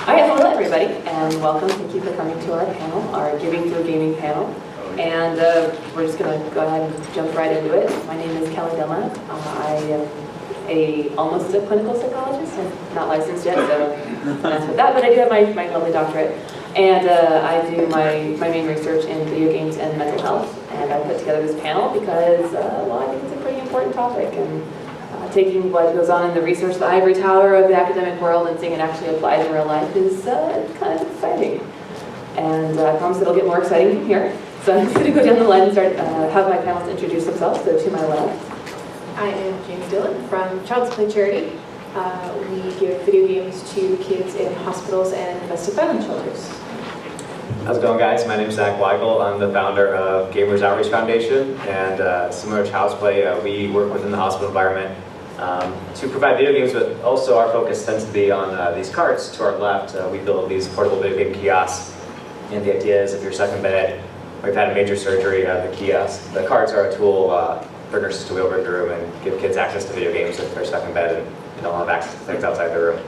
All right, hello everybody, and welcome. Thank you for coming to our panel, our Giving Through Gaming panel. And we're just going to go ahead and jump right into it. My name is Kelli Dunlap. I am almost a clinical psychologist. I'm not licensed yet, so that's with that, but I do have my lovely doctorate. And I do my main research in video games and mental health. And I put together this panel because, well, I think it's a pretty important topic. And taking what goes on in the research, the ivory tower of the academic world, and seeing it actually applied in real life is kind of exciting. And I promise it'll get more exciting from here. So I'm just going to go down the line and start have my panelists introduce themselves. So to my left, I am Dillion from Child's Play Charity. We give video games to kids in hospitals and domestic violence shelters. How's it going, guys? My name is Wigal. I'm the founder of Gamers Outreach Foundation, and similar to Child's Play, we work within the hospital environment to provide video games, but also our focus tends to be on these carts to our left. We build these portable video game kiosks, and the idea is if you're stuck in bed, or you've had a major surgery, the carts are a tool for nurses to wheel over the room and give kids access to video games if they're stuck in bed and don't have access to things outside the room.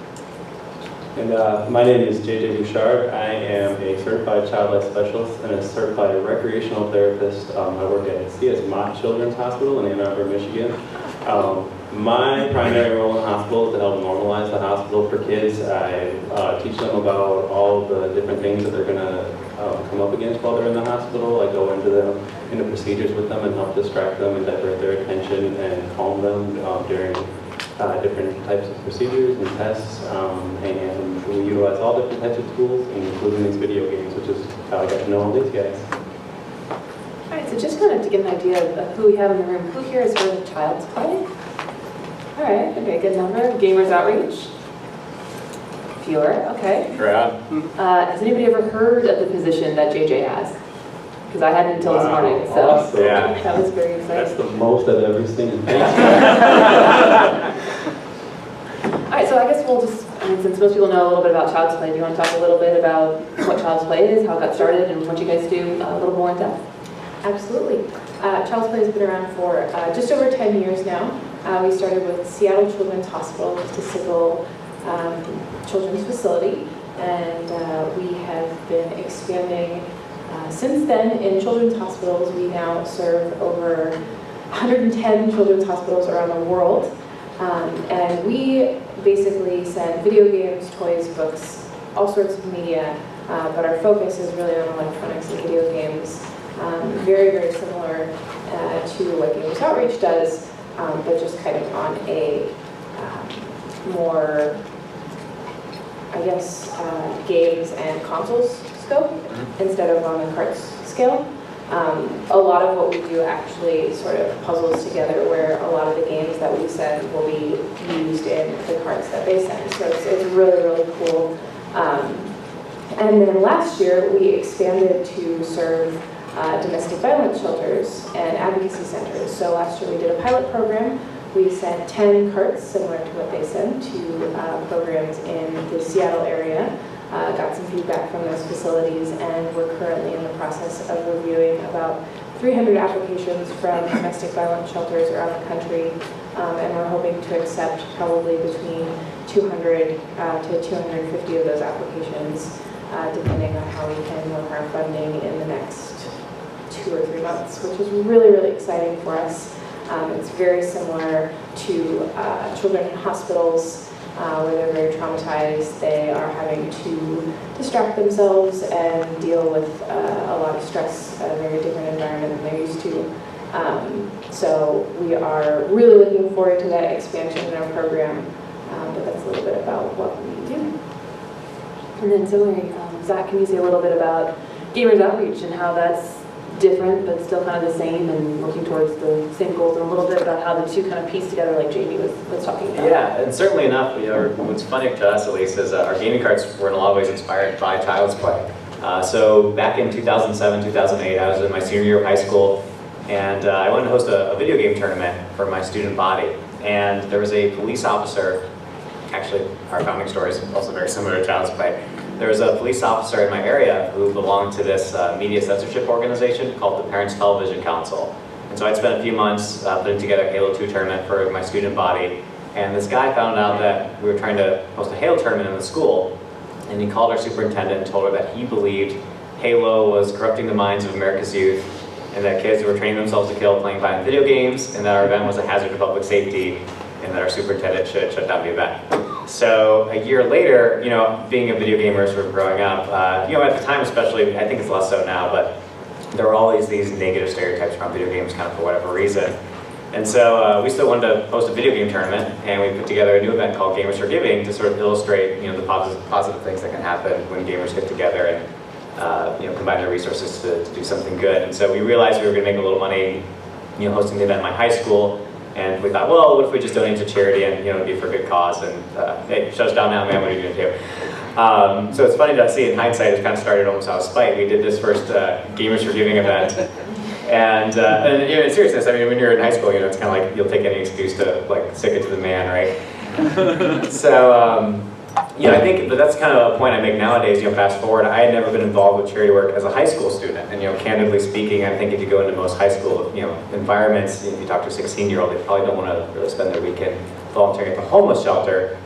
And my name is Bouchard. I am a certified child life specialist and a certified recreational therapist. I work at Mott Children's Hospital in Ann Arbor, Michigan. My primary role in the hospital is to help normalize the hospital for kids. I teach them about all the different things that they're going to come up against while they're in the hospital. I go into procedures with them and help distract them and divert their attention and calm them during different types of procedures and tests, and we utilize all different types of tools, including these video games, which is how I got to know all these guys. all right. So just kind of to get an idea of who we have in the room. Who here has heard of Child's Play? All right, okay, good number. Gamers Outreach? Fewer, okay. Has anybody ever heard of the position that JJ has? Because I hadn't until this morning, so awesome. Yeah. That was very exciting. That's the most I've ever seen. All right, so I guess we'll just, since most people know a little bit about Child's Play, do you want to talk a little bit about what Child's Play is, how it got started, and what you guys do a little more in depth? Absolutely. Child's Play has been around for just over 10 years now. We started with Seattle Children's Hospital, just a single children's facility, and we have been expanding since then. In children's hospitals, we now serve over 110 children's hospitals around the world. And we basically send video games, toys, books, all sorts of media, but our focus is really on electronics and video games. Very, very similar to what Gamers Outreach does, but just kind of on a more, I guess, games and consoles scope instead of on the carts scale. A lot of what we do actually sort of puzzles together where a lot of the games that we send will be used in the carts that they send. So it's really, really cool. And then last year we expanded to serve domestic violence shelters and advocacy centers. So last year we did a pilot program. We sent 10 carts, similar to what they send, to programs in the Seattle area. Got some feedback from those facilities, and we're currently in the process of reviewing about 300 applications from domestic violence shelters around the country, and we're hoping to accept probably between 200 to 250 of those applications, depending on how we can work our funding in the next 2 or 3 months, which is really, really exciting for us. It's very similar to children in hospitals, where they're very traumatized. They are having to distract themselves and deal with a lot of stress at a very different environment than they're used to. So we are really looking forward to that expansion in our program, but that's a little bit about what we do. And then similarly, Zach, can you say a little bit about Gamers Outreach and how that's different but still kind of the same and working towards the same goals, and a little bit about how the two kind of piece together like Jamie was talking about? Yeah, and certainly enough, what's funny to us at least is our gaming carts were in a lot of ways inspired by Child's Play. So back in 2007, 2008, I was in my senior year of high school, and I wanted to host a video game tournament for my student body. And there was a police officer, actually our founding story is also very similar to Child's Play. There was a police officer in my area who belonged to this media censorship organization called the Parents Television Council. And so I'd spent a few months putting together a Halo 2 tournament for my student body. And this guy found out that we were trying to host a Halo tournament in the school. and he called our superintendent and told her that he believed Halo was corrupting the minds of America's youth, and that kids were training themselves to kill playing violent video games, and that our event was a hazard to public safety, and that our superintendent should shut down the event. So a year later, you know, being a video gamer sort of growing up, you know, at the time especially, I think it's less so now, but there were always these negative stereotypes around video games kind of for whatever reason. And so we still wanted to host a video game tournament, and we put together a new event called Gamers for Giving to sort of illustrate, you know, the positive things that can happen when gamers get together and, you know, combine their resources to do something good. And so we realized we were going to make a little money, you know, hosting the event in my high school, and we thought, well, what if we just donate to charity and, you know, it'd be for a good cause, and hey, shut us down now, man, what are you going to do? So it's funny to see in hindsight, it kind of started almost out of spite. We did this first Gamers for Giving event. And you know, in seriousness, I mean, when you're in high school, you know, it's kind of like you'll take any excuse to like stick it to the man, right? So, yeah, I think that's kind of a point I make nowadays. You know, fast forward, I had never been involved with charity work as a high school student, and you know, candidly speaking, I think if you go into most high school, you know, environments, if you talk to a 16-year-old, they probably don't want to really spend their weekend volunteering at the homeless shelter.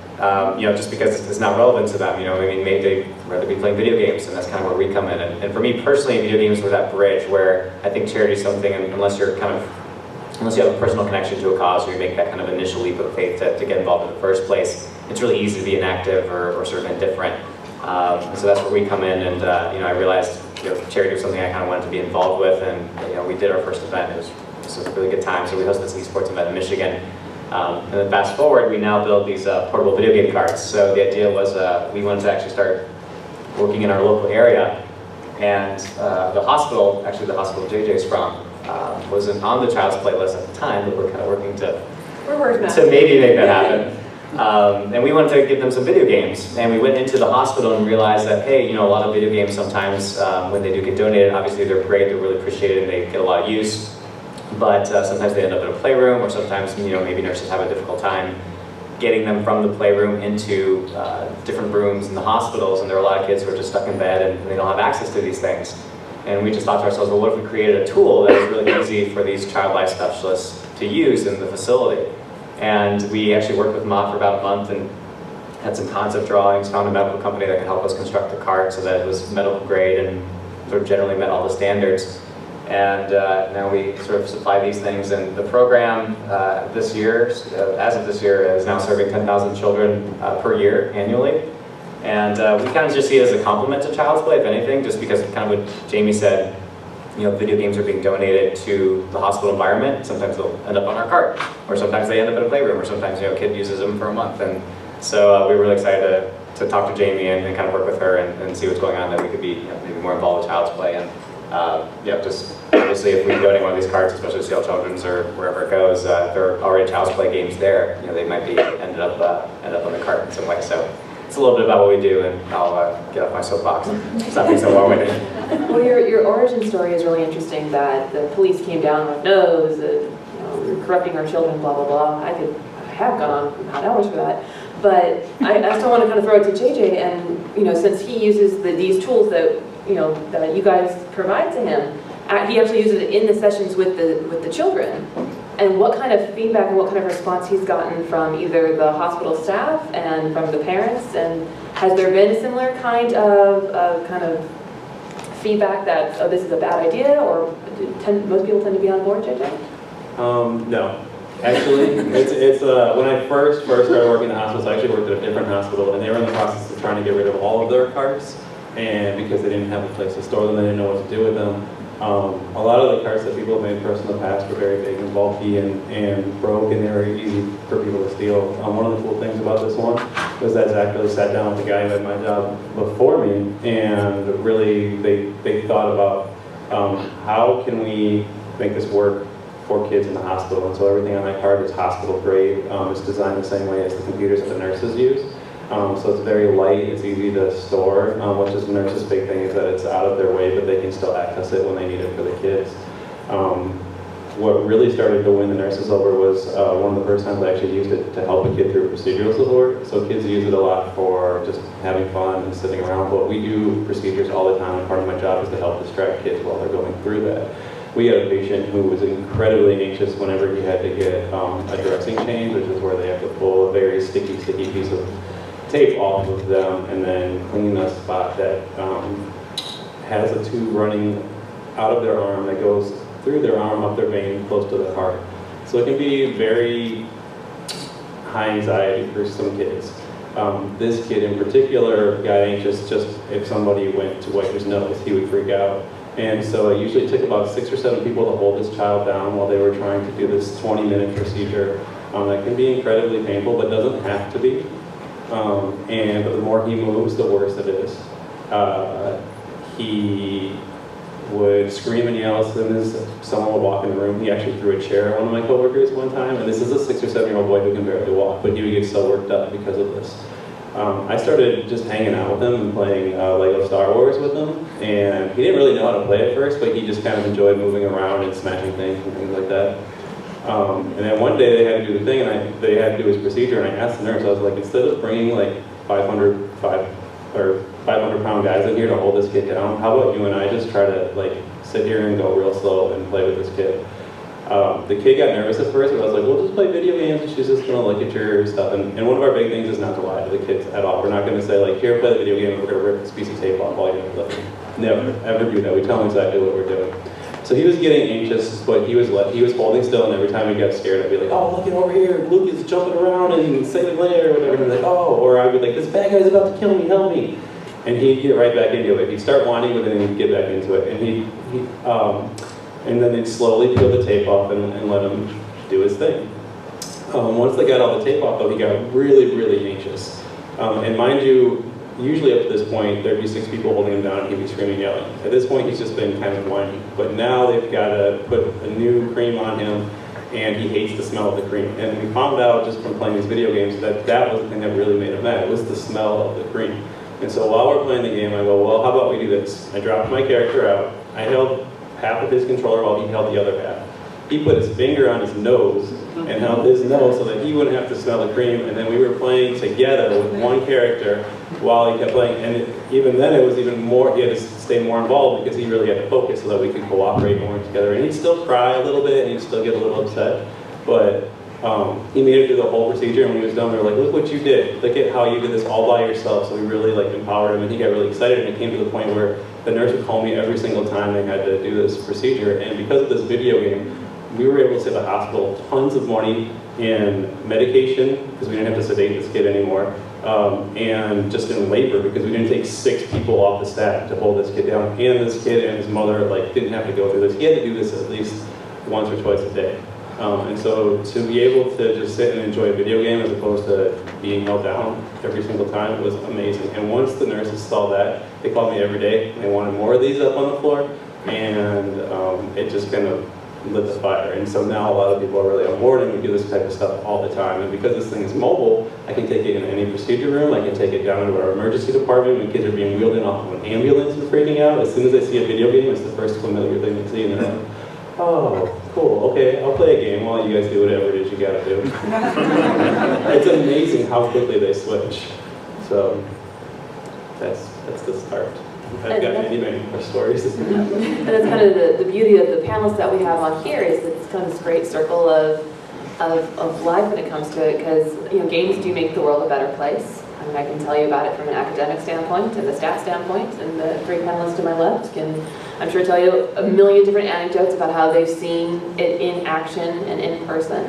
You know, just because it's not relevant to them, you know, I mean, maybe they'd rather be playing video games, and that's kind of where we come in. And for me personally, video games were that bridge where I think charity is something, unless you have a personal connection to a cause, or you make that kind of initial leap of faith to get involved in the first place, it's really easy to be inactive or sort of indifferent. And so that's where we come in, and you know, I realized, you know, charity was something I kind of wanted to be involved with, and you know, we did our first event. It was a really good time. So we hosted this esports event in Michigan. And then fast forward, we now build these portable video game carts. So the idea was we wanted to actually start working in our local area, and the hospital JJ's from, wasn't on the child's play list at the time, but we're kind of working to maybe make that happen. And we wanted to give them some video games, and we went into the hospital and realized that, hey, you know, a lot of video games sometimes when they do get donated, obviously they're great, they're really appreciated, and they get a lot of use. But sometimes they end up in a playroom, or sometimes, you know, maybe nurses have a difficult time getting them from the playroom into different rooms in the hospitals, and there are a lot of kids who are just stuck in bed and they don't have access to these things. And we just thought to ourselves, well, what if we created a tool that was really easy for these child life specialists to use in the facility? And we actually worked with Mott for about a month and had some concept drawings, found a medical company that could help us construct the cart so that it was medical grade and sort of generally met all the standards. And now we sort of supply these things, and the program this year, as of this year, is now serving 10,000 children per year annually. And we kind of just see it as a complement to Child's Play, if anything, just because kind of what Jamie said, you know, video games are being donated to the hospital environment. Sometimes they'll end up on our cart, or sometimes they end up in a playroom, or sometimes, you know, a kid uses them for a month. And so we were really excited to talk to Jamie and kind of work with her and see what's going on, that we could be, you know, maybe more involved with Child's Play. And yeah, just obviously if we donate one of these cards, especially to Seattle Children's or wherever it goes, there are already Child's Play games there. You know, they might be end up on the cart in some way. So it's a little bit about what we do, and I'll get off my soapbox and stop being so long-winded. Well, your origin story is really interesting. That the police came down with no, you know, you're corrupting our children, blah blah blah. I have gone on hours for that. But I still want to kind of throw it to JJ, and you know, since he uses these tools that that you guys provide to him, he actually uses it in the sessions with the children. And what kind of feedback and what kind of response he's gotten from either the hospital staff and from the parents, and has there been a similar kind of feedback that, oh, this is a bad idea, or most people tend to be on board, JJ? No. Actually, it's when I first started working in the hospitals, I actually worked at a different hospital, and they were in the process of trying to get rid of all of their carts, and because they didn't have a place to store them, they didn't know what to do with them. A lot of the carts that people have made for us in the past were very big and bulky and broke, and they were easy for people to steal. One of the cool things about this one was that Zach really sat down with the guy who had my job before me, and really they thought about how can we make this work for kids in the hospital. And so everything on that cart is hospital grade. It's designed the same way as the computers that the nurses use. So it's very light, it's easy to store, which is the nurse's big thing, is that it's out of their way, but they can still access it when they need it for the kids. What really started to win the nurses over was one of the first times I actually used it to help a kid through procedural support. So kids use it a lot for just having fun and sitting around, but we do procedures all the time, and part of my job is to help distract kids while they're going through that. We had a patient who was incredibly anxious whenever he had to get a dressing change, which is where they have to pull a very sticky piece of tape off of them and then clean a spot that has a tube running out of their arm that goes through their arm up their vein close to the heart. So it can be very high anxiety for some kids. This kid in particular got anxious just if somebody went to wipe his nose, he would freak out. And so it usually took about 6 or 7 people to hold this child down while they were trying to do this 20-minute procedure. That can be incredibly painful, but doesn't have to be. And the more he moves, the worse it is. He would scream and yell as soon as someone would walk in the room. He actually threw a chair at one of my coworkers one time, and this is a 6 or 7-year-old boy who can barely walk, but he would get so worked up because of this. I started just hanging out with him and playing Lego Star Wars with him, and he didn't really know how to play at first, but he just kind of enjoyed moving around and smashing things and things like that. And then one day they had to do the thing, and they had to do his procedure, and I asked the nurse, I was like, instead of bringing like 500-pound guys in here to hold this kid down, how about you and I just try to like sit here and go real slow and play with this kid? The kid got nervous at first, but I was like, we'll just play video games, and she's just gonna look at your stuff. And one of our big things is not to lie to the kids at all. We're not gonna say like, here, play the video game, and we're gonna rip this piece of tape off while you're like, never, ever do that. We tell them exactly what we're doing. So he was getting anxious, but he was holding still, and every time he got scared, I'd be like, oh, look over here, Luke is jumping around and saying later, or whatever. And he'd be like, oh, or I'd be like, this bad guy's about to kill me, help me. And he'd get right back into it. He'd start whining, but then he'd get back into it. And then they'd slowly peel the tape off and let him do his thing. Once they got all the tape off, though, he got really, really anxious. And mind you, usually up to this point, there'd be 6 people holding him down and he'd be screaming, yelling. At this point, he's just been kind of whiny. But now they've got to put a new cream on him, and he hates the smell of the cream. And we found out just from playing these video games that that was the thing that really made him mad. It was the smell of the cream. And so while we're playing the game, I go, well, how about we do this? I dropped my character out. I held half of his controller while he held the other half. He put his finger on his nose and held his nose so that he wouldn't have to smell the cream. And then we were playing together with one character while he kept playing. And even then, it was even more, he had to stay more involved because he really had to focus so that we could cooperate more together. And he'd still cry a little bit and he'd still get a little upset. But he made it through the whole procedure, and when he was done, we were like, look what you did. Look at how you did this all by yourself. So we really like empowered him, and he got really excited, and it came to the point where the nurse would call me every single time they had to do this procedure. And because of this video game, we were able to save the hospital tons of money in medication, because we didn't have to sedate this kid anymore, and just in labor, because we didn't take 6 people off the staff to hold this kid down. And this kid and his mother like didn't have to go through this. He had to do this at least once or twice a day. And so to be able to just sit and enjoy a video game as opposed to being held down every single time was amazing. And once the nurses saw that, they called me every day, and they wanted more of these up on the floor, and it just kind of lit the fire. And so now a lot of people are really on board, and we do this type of stuff all the time. And because this thing is mobile, I can take it in any procedure room. I can take it down to our emergency department when kids are being wheeled in off of an ambulance and freaking out. As soon as they see a video game, it's the first familiar thing they see, and they're like, oh, cool, okay, I'll play a game while you guys do whatever it is you gotta do. It's amazing how quickly they switch. So that's the start. I've got many more stories. And that's kind of the beauty of the panelists that we have on here is it's kind of this great circle of life when it comes to it, because games do make the world a better place. I mean, I can tell you about it from an academic standpoint and the staff standpoint, and the three panelists to my left can, I'm sure, tell you a million different anecdotes about how they've seen it in action and in person.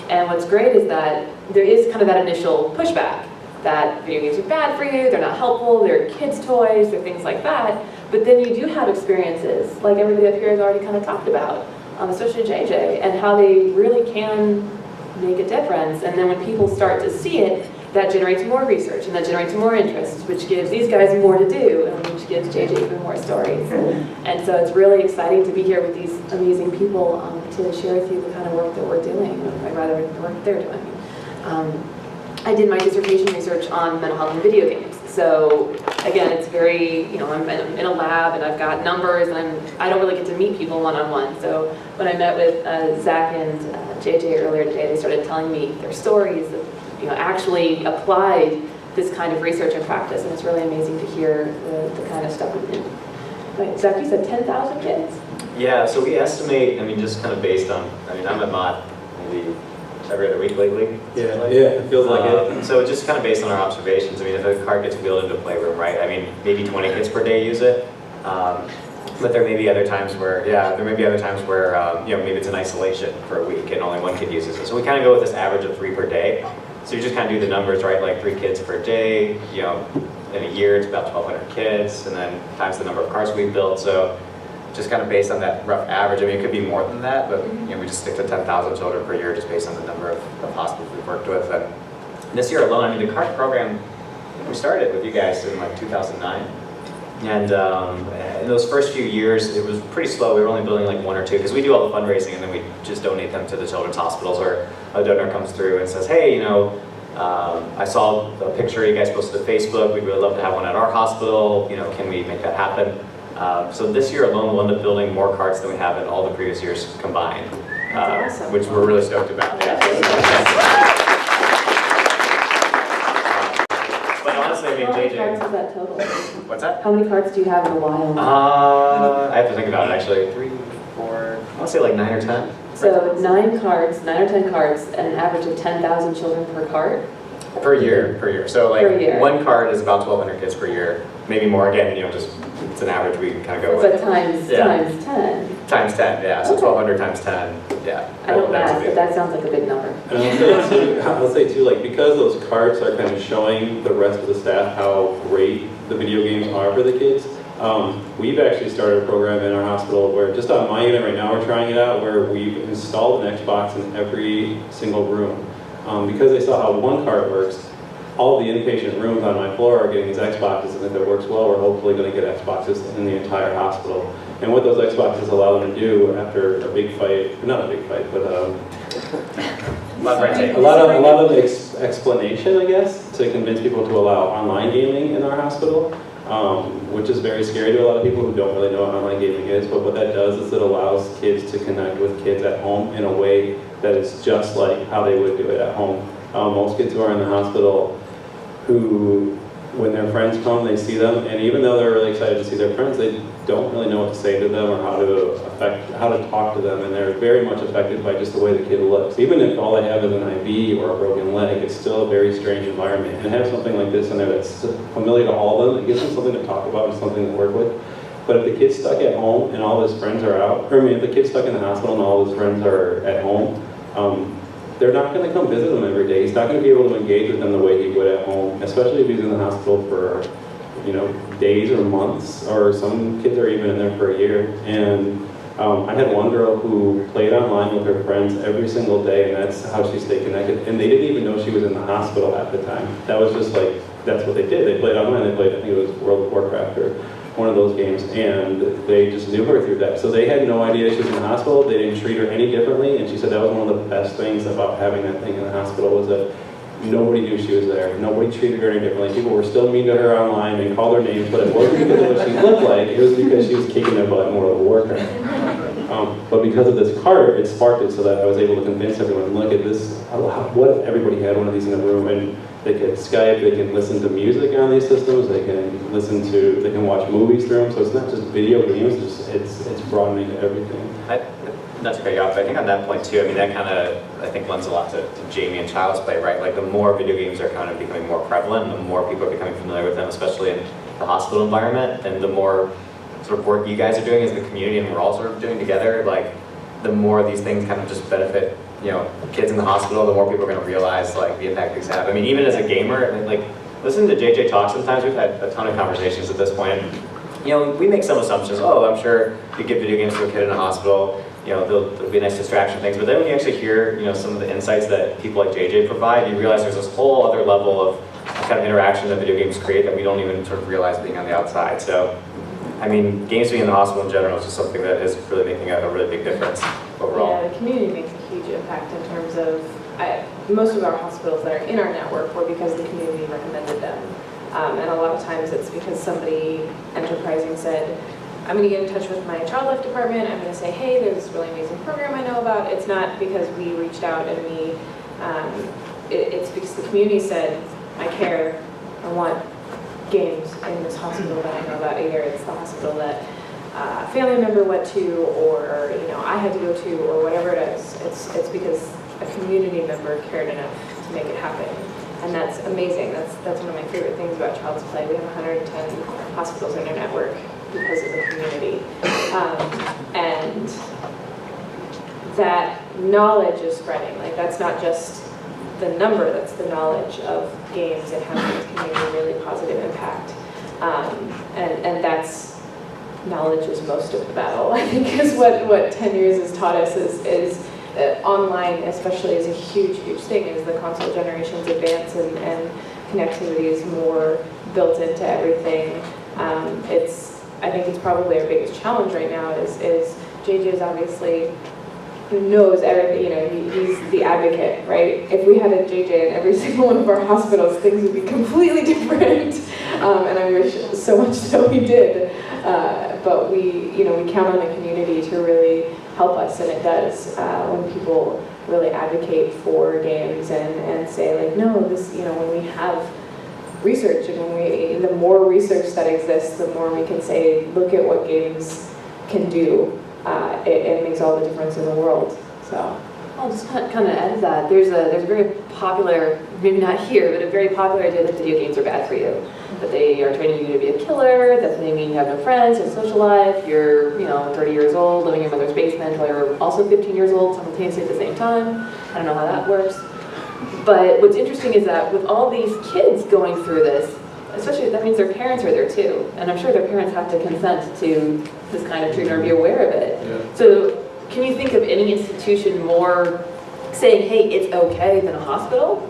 And what's great is that there is kind of that initial pushback that video games are bad for you, they're not helpful, they're kids' toys, they're things like that. But then you do have experiences, like everybody up here has already kind of talked about, especially JJ, and how they really can make a difference. And then when people start to see it, that generates more research, and that generates more interest, which gives these guys more to do, and which gives JJ even more stories. And so it's really exciting to be here with these amazing people to share with you the kind of work that we're doing, or rather the work they're doing. I did my dissertation research on mental health in video games. So again, it's very, I'm in a lab and I've got numbers, and I don't really get to meet people one-on-one. So when I met with Zach and JJ earlier today, they started telling me their stories of, actually applied this kind of research and practice, and it's really amazing to hear the kind of stuff we do. Right, Zach, you said 10,000 kids? Yeah, so we estimate, just kind of based on, I'm at Mott, maybe every other week lately. Yeah, it feels like it. So just kind of based on our observations, I mean, if a cart gets wheeled into a playroom, right? I mean, maybe 20 kids per day use it. But there may be other times where, you know, maybe it's in isolation for a week and only one kid uses it. So we kind of go with this average of 3 per day. So you just kind of do the numbers, right? Like 3 kids per day, you know, in a year it's about 1,200 kids, and then times the number of carts we've built. So just kind of based on that rough average, I mean, it could be more than that, but you know, we just stick to 10,000 children per year just based on the number of hospitals we've worked with. And this year alone, I mean, the cart program, we started with you guys in like 2009. And in those first few years, it was pretty slow. We were only building like 1 or 2 because we do all the fundraising and then we just donate them to the children's hospitals, or a donor comes through and says, hey, you know, I saw a picture you guys posted to Facebook. We'd really love to have one at our hospital. You know, can we make that happen? So this year alone, we'll end up building more carts than we have in all the previous years combined, Awesome. which we're really stoked about. Yeah. But honestly, I mean, How many JJ. carts is that total? What's that? How many carts do you have in the wild? I have to think about it actually. 3, 4, I want to say like 9 or 10. So 9 or 10 carts, and an average of 10,000 children per cart? Per year. So like Per year. 1 cart is about 1,200 kids per year. Maybe more, again, you know, just it's an average we kind of go with. But times 10. Times 10, yeah. So Okay. 1,200 times 10, yeah. I don't That would math, be but it. that sounds like a big number. And I'll say too, like, because those carts are kind of showing the rest of the staff how great the video games are for the kids, we've actually started a program in our hospital where, just on my unit right now, we're trying it out, where we've installed an Xbox in every single room. Because they saw how one cart works, all of the inpatient rooms on my floor are getting these Xboxes, and if it works well, we're hopefully going to get Xboxes in the entire hospital. And what those Xboxes allow them to do after a big fight, not a big fight, but a lot of explanation, I guess, to convince people to allow online gaming in our hospital, which is very scary to a lot of people who don't really know what online gaming is. But what that does is it allows kids to connect with kids at home in a way that is just like how they would do it at home. Most kids who are in the hospital, who, when their friends come, they see them, and even though they're really excited to see their friends, they don't really know what to say to them or how to talk to them, and they're very much affected by just the way the kid looks. Even if all they have is an IV or a broken leg, it's still a very strange environment. And have something like this in there that's familiar to all of them, it gives them something to talk about and something to work with. But if the kid's stuck at home and all his friends are out, or I mean, if the kid's stuck in the hospital and all his friends are at home, they're not going to come visit him every day. He's not going to be able to engage with them the way he would at home, especially if he's in the hospital for, you know, days or months, or some kids are even in there for a year. And I had one girl who played online with her friends every single day, and that's how she stayed connected. And they didn't even know she was in the hospital at the time. That was just like, that's what they did. They played online. They played, I think it was World of Warcraft or one of those games, and they just knew her through that. So they had no idea she was in the hospital. They didn't treat her any differently, and she said that was one of the best things about having that thing in the hospital, was that nobody knew she was there. Nobody treated her any differently. People were still mean to her online and called her names, but it wasn't because of what she looked like. It was because she was kicking their butt in World of Warcraft. But because of this cart, it sparked it so that I was able to convince everyone, look at this, what if everybody had one of these in the room, and they can Skype, they can listen to music on these systems, they can watch movies through them. So it's not just video games, it's broadening to everything. Not to cut you off, but I think on that point too, I mean, that kind of, I think, lends a lot to Jamie and Child's Play, right? Like, the more video games are kind of becoming more prevalent, the more people are becoming familiar with them, especially in the hospital environment, and the more sort of work you guys are doing as the community, and we're all sort of doing together, like, the more these things kind of just benefit, you know, kids in the hospital, the more people are going to realize, like, the impact these have. I mean, even as a gamer, I mean, like, listening to JJ talk sometimes, we've had a ton of conversations at this point. You know, we make some assumptions. Oh, I'm sure you give video games to a kid in a hospital, you know, there'll be a nice distraction things. But then when you actually hear, you know, some of the insights that people like JJ provide, you realize there's this whole other level of kind of interaction that video games create that we don't even sort of realize being on the outside. So, I mean, games being in the hospital in general is just something that is really making a really big difference overall. Yeah, the community makes a huge impact in terms of, most of our hospitals that are in our network were because the community recommended them. And a lot of times it's because somebody enterprising said, I'm going to get in touch with my child life department, I'm going to say, hey, there's this really amazing program I know about. It's not because we reached out and it's because the community said, I care, I want games in this hospital that I know about. Either it's the hospital that a family member went to, or, you know, I had to go to, or whatever it is. It's because a community member cared enough to make it happen. And that's amazing. That's one of my favorite things about Child's Play. We have 110 hospitals in our network because of the community. And that knowledge is spreading. Like, that's not just the number, that's the knowledge of games and how games can make a really positive impact. And that's, knowledge is most of the battle, I think, is what 10 years has taught us is online especially is a huge thing as the console generations advance and connectivity is more built into everything. I think it's probably our biggest challenge right now is JJ's obviously knows everything, you know, he's the advocate, right? If we had a JJ in every single one of our hospitals, things would be completely different. And I wish so much that we did. But we count on the community to really help us, and it does when people really advocate for games and say like, no, this, you know, when we have research and the more research that exists, the more we can say, look at what games can do. It makes all the difference in the world. So I'll just kind of add to that. There's a very popular, maybe not here, but a very popular idea that video games are bad for you. That they are training you to be a killer, that they mean you have no friends, no social life, you're 30 years old, living in your mother's basement while you're also 15 years old simultaneously at the same time. I don't know how that works. But what's interesting is that with all these kids going through this, especially that means their parents are there too. And I'm sure their parents have to consent to this kind of treatment or be aware of it. Yeah. So can you think of any institution more saying, hey, it's okay than a hospital?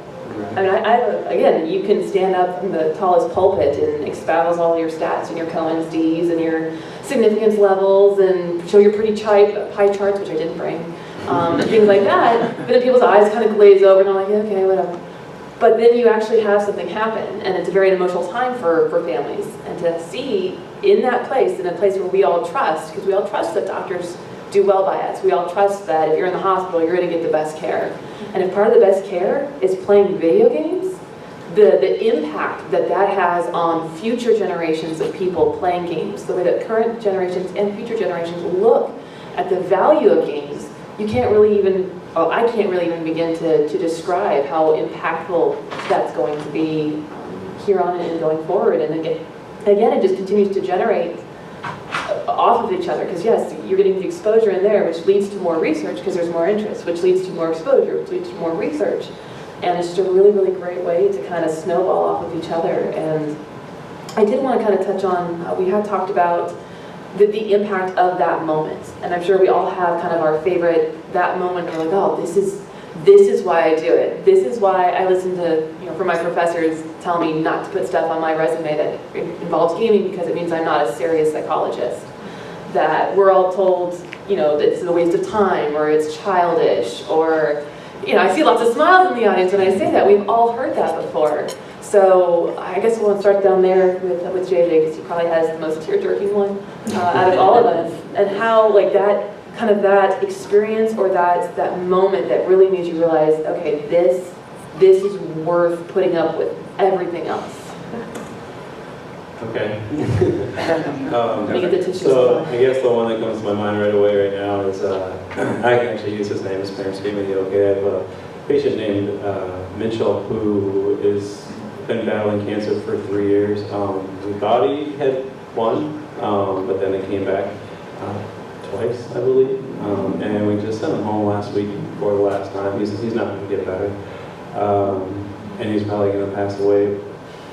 I mean, again, you can stand up from the tallest pulpit and espouse all your stats and your Cohen's D's and your significance levels and show your pretty pie charts, which I didn't bring, and things like that. But then people's eyes kind of glaze over and I'm like, yeah, okay, whatever. But then you actually have something happen, and it's a very emotional time for families. And to see in that place, in a place where we all trust, because we all trust that doctors do well by us. We all trust that if you're in the hospital, you're going to get the best care. And if part of the best care is playing video games, the impact that has on future generations of people playing games, the way that current generations and future generations look at the value of games, you can't really even, I can't really even begin to describe how impactful that's going to be here on and going forward. And again, it just continues to generate off of each other, because yes, you're getting the exposure in there, which leads to more research because there's more interest, which leads to more exposure, which leads to more research. And it's just a really, really great way to kind of snowball off of each other. And I did want to kind of touch on, we had talked about the impact of that moment. And I'm sure we all have kind of our favorite, that moment where we're like, oh, this is why I do it. This is why I listen to, for my professors tell me not to put stuff on my resume that involves gaming because it means I'm not a serious psychologist. That we're all told, that it's a waste of time or it's childish or, I see lots of smiles in the audience when I say that. We've all heard that before. So I guess we'll start down there with JJ because he probably has the most tear-jerking one out of all of us. And how that experience or that moment that really made you realize, okay, this is worth putting up with everything else. Okay. So I guess the one that comes to my mind right away right now is, I can actually use his name, his parents gave me the okay. I have a patient named Mitchell who has been battling cancer for 3 years. We thought he had won, but then it came back twice, I believe. And we just sent him home last week for the last time. He's not going to get better. And he's probably going to pass away.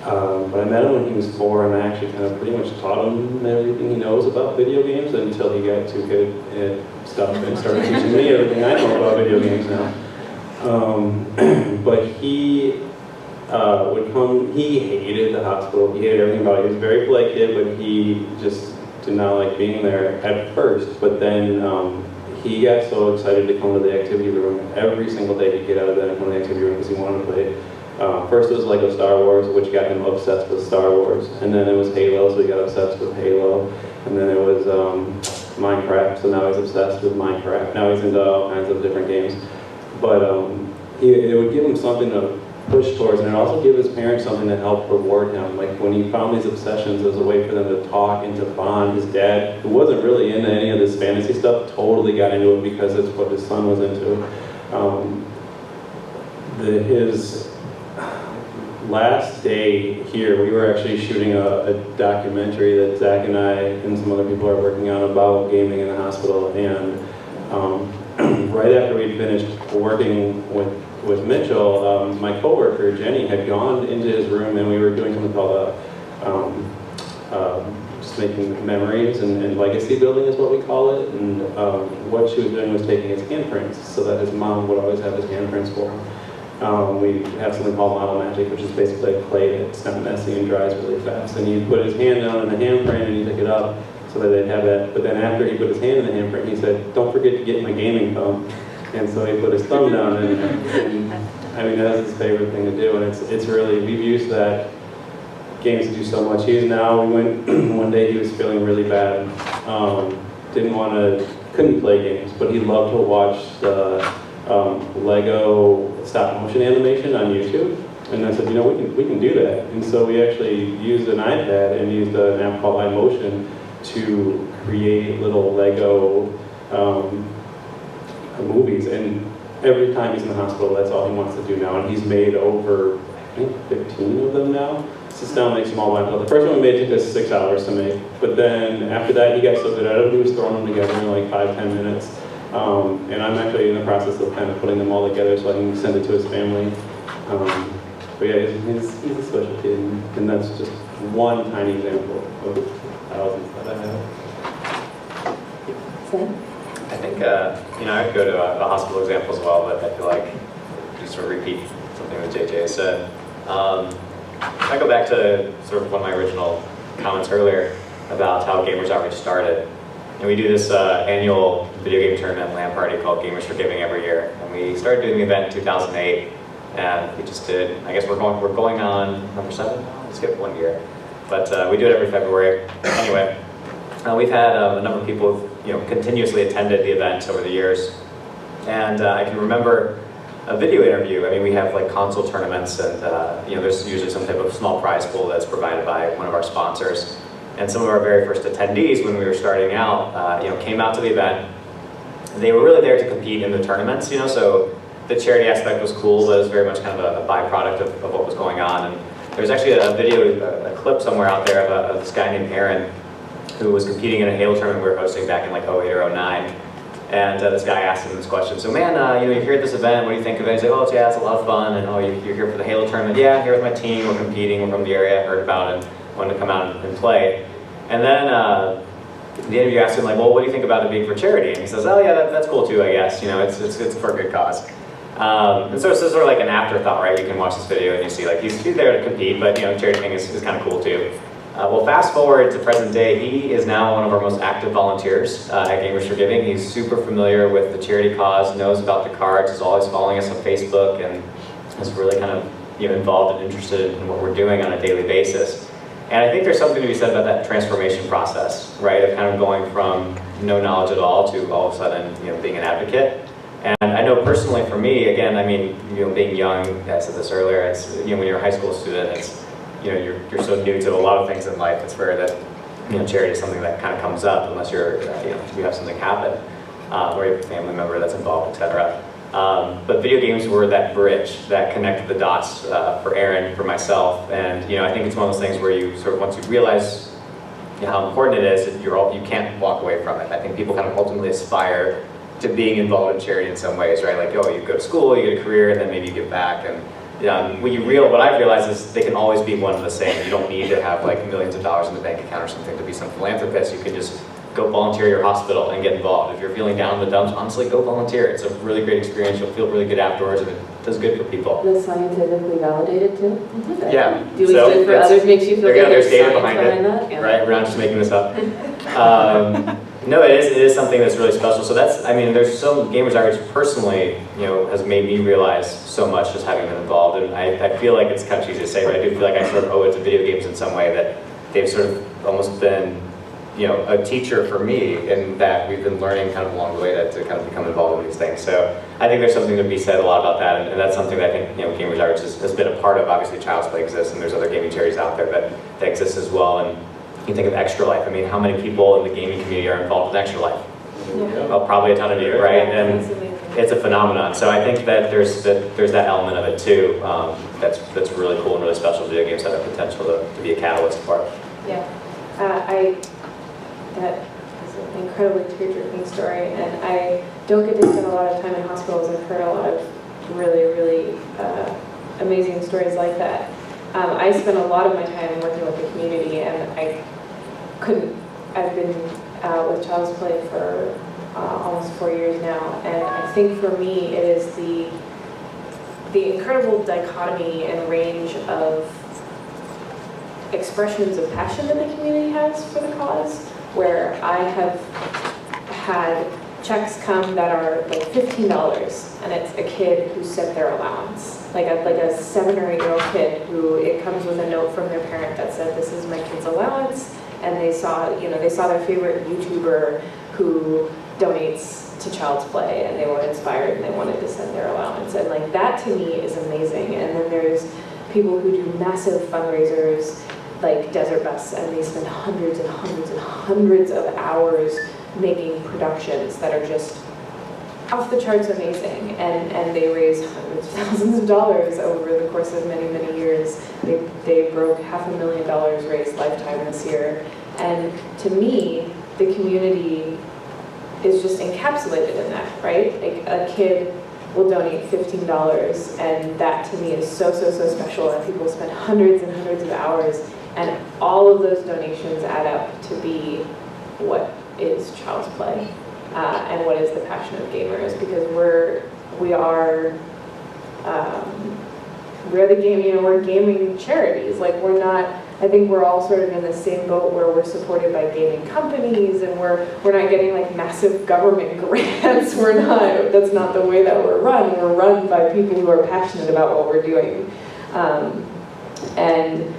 But I met him when he was 4, and I actually kind of pretty much taught him everything he knows about video games until he got too good at stuff and started teaching me everything I know about video games now. But he would come, he hated the hospital, he hated everything about it. He was a very polite kid, but he just did not like being there at first. But then he got so excited to come to the activity room. Every single day he'd get out of bed and come to the activity room because he wanted to play. First it was Lego Star Wars, which got him obsessed with Star Wars. And then it was Halo, so he got obsessed with Halo. And then it was Minecraft, so now he's obsessed with Minecraft. Now he's into all kinds of different games. But it would give him something to push towards, and it also give his parents something to help reward him. Like when he found these obsessions, it was a way for them to talk and to bond. His dad, who wasn't really into any of this fantasy stuff, totally got into it because it's what his son was into. his last day here, we were actually shooting a documentary that Zach and I and some other people are working on about gaming in the hospital. And right after we'd finished working with Mitchell, my coworker Jenny had gone into his room, and we were doing something called just making memories and legacy building is what we call it. And what she was doing was taking his handprints, so that his mom would always have his handprints for him. We have something called model magic, which is basically a clay that's not messy and dries really fast. And he'd put his hand down in the handprint and he'd pick it up so that they'd have that. But then after he put his hand in the handprint, he said, "Don't forget to get my gaming thumb." And so he put his thumb down, and I mean, that's his favorite thing to do. And it's really, we've used that games to do so much. He is now, we went, one day he was feeling really bad. Couldn't play games, but he loved to watch the Lego stop motion animation on YouTube. And I said, you know, we can do that. And so we actually used an iPad and used an app called iMotion to create little Lego movies. And every time he's in the hospital, that's all he wants to do now. And he's made over, I think, 15 of them now. Sits down, makes them all by himself. The first one we made took us 6 hours to make. But then after that, he got so good at it, he was throwing them together in like 5-10 minutes. And I'm actually in the process of kind of putting them all together so I can send it to his family. But yeah, he's a special kid, and that's just one tiny example of thousands that I have. Sam? I think, I'd go to a hospital example as well, but I feel like just sort of repeat something that JJ said. I go back to sort of one of my original comments earlier about how Gamers Outreach started. And we do this annual video game tournament LAN party called Gamers for Giving every year. And we started doing the event in 2008, and we just did, I guess we're going on number 7? We skipped 1 year. But we do it every February. Anyway, we've had a number of people who've continuously attended the event over the years. And I can remember a video interview. I mean, we have like console tournaments, and there's usually some type of small prize pool that's provided by one of our sponsors. And some of our very first attendees, when we were starting out, came out to the event. They were really there to compete in the tournaments, so the charity aspect was cool, but it was very much kind of a byproduct of what was going on. And there's actually a video, a clip somewhere out there of this guy named Aaron, who was competing in a Halo tournament we were hosting back in like 08 or 09. And this guy asked him this question. So, man, you're here at this event. What do you think of it? He's like, oh, yeah, it's a lot of fun. And oh, you're here for the Halo tournament. Yeah, I'm here with my team. We're competing. We're from the area. I heard about it. Wanted to come out and play. And then the interviewer asked him, like, well, what do you think about it being for charity? And he says, oh, yeah, that's cool too, I guess. It's for a good cause. And so it's sort of like an afterthought, right? You can watch this video and you see, like, he's there to compete, but charity thing is kind of cool too. Well, fast forward to present day, he is now one of our most active volunteers at Gamers for Giving. He's super familiar with the charity cause, knows about the cards, is always following us on Facebook, and is really kind of involved and interested in what we're doing on a daily basis. And I think there's something to be said about that transformation process, right? Of kind of going from no knowledge at all to all of a sudden, being an advocate. And I know personally for me, again, I mean, being young, I said this earlier, it's, when you're a high school student, it's, you're so new to a lot of things in life. It's rare that, charity is something that kind of comes up unless you have something happen, or you have a family member that's involved, etc. But video games were that bridge that connected the dots for Aaron, for myself, and I think it's one of those things where you sort of, once you realize how important it is, you can't walk away from it. I think people kind of ultimately aspire to being involved in charity in some ways, right? Like, oh, you go to school, you get a career, and then maybe you give back. And what I've realized is they can always be one and the same. You don't need to have like millions of dollars in the bank account or something to be some philanthropist. You can just go volunteer at your hospital and get involved. If you're feeling down in the dumps, honestly, go volunteer. It's a really great experience. You'll feel really good afterwards, and it does good for people. That's scientifically validated too? Mm-hmm. Yeah. Doing good for others makes you feel good. There's data behind it, yeah. right? We're not just making this up. No, it is something that's really special. So there's some Gamers Outreach personally, has made me realize so much just having been involved. And I feel like it's kind of cheesy to say, but I do feel like I sort of owe it to video games in some way, that they've sort of almost been, a teacher for me, in that we've been learning kind of along the way to kind of become involved in these things. So I think there's something to be said a lot about that, and that's something that I think Gamers Outreach has been a part of. Obviously, Child's Play exists, and there's other gaming charities out there that exist as well. And you think of Extra Life. I mean, how many people in the gaming community are involved in Extra Life? Yeah. Well, probably a ton of you, right? Yeah, And that's amazing. it's a phenomenon. So I think that there's that element of it too. That's really cool and really special. Video games have the potential to be a catalyst for it. Yeah, that is an incredibly tear-jerking story, and I don't get to spend a lot of time in hospitals. I've heard a lot of really, really amazing stories like that. I spend a lot of my time working with the community, and I've been with Child's Play for almost 4 years now, and I think for me it is the incredible dichotomy and range of expressions of passion that the community has for the cause, where I have had checks come that are like $15, and it's a kid who sent their allowance, like a 7 or 8 year old kid who it comes with a note from their parent that said, this is my kid's allowance, and they saw their favorite YouTuber who donates to Child's Play, and they were inspired and they wanted to send their allowance, and like that to me is amazing. And then there's people who do massive fundraisers like Desert Bus, and they spend hundreds and hundreds and hundreds of hours making productions that are just off the charts amazing, and they raise hundreds of thousands of dollars over the course of many, many years. They broke $500,000 raised lifetime this year, and to me, the community is just encapsulated in that, right? Like a kid will donate $15, and that to me is so, so, so special, and people spend hundreds and hundreds of hours, and all of those donations add up to be what is Child's Play, and what is the passion of gamers, because we're the game, we're gaming charities. Like I think we're all sort of in the same boat where we're supported by gaming companies, and we're not getting like massive government grants. That's not the way that we're run. We're run by people who are passionate about what we're doing, and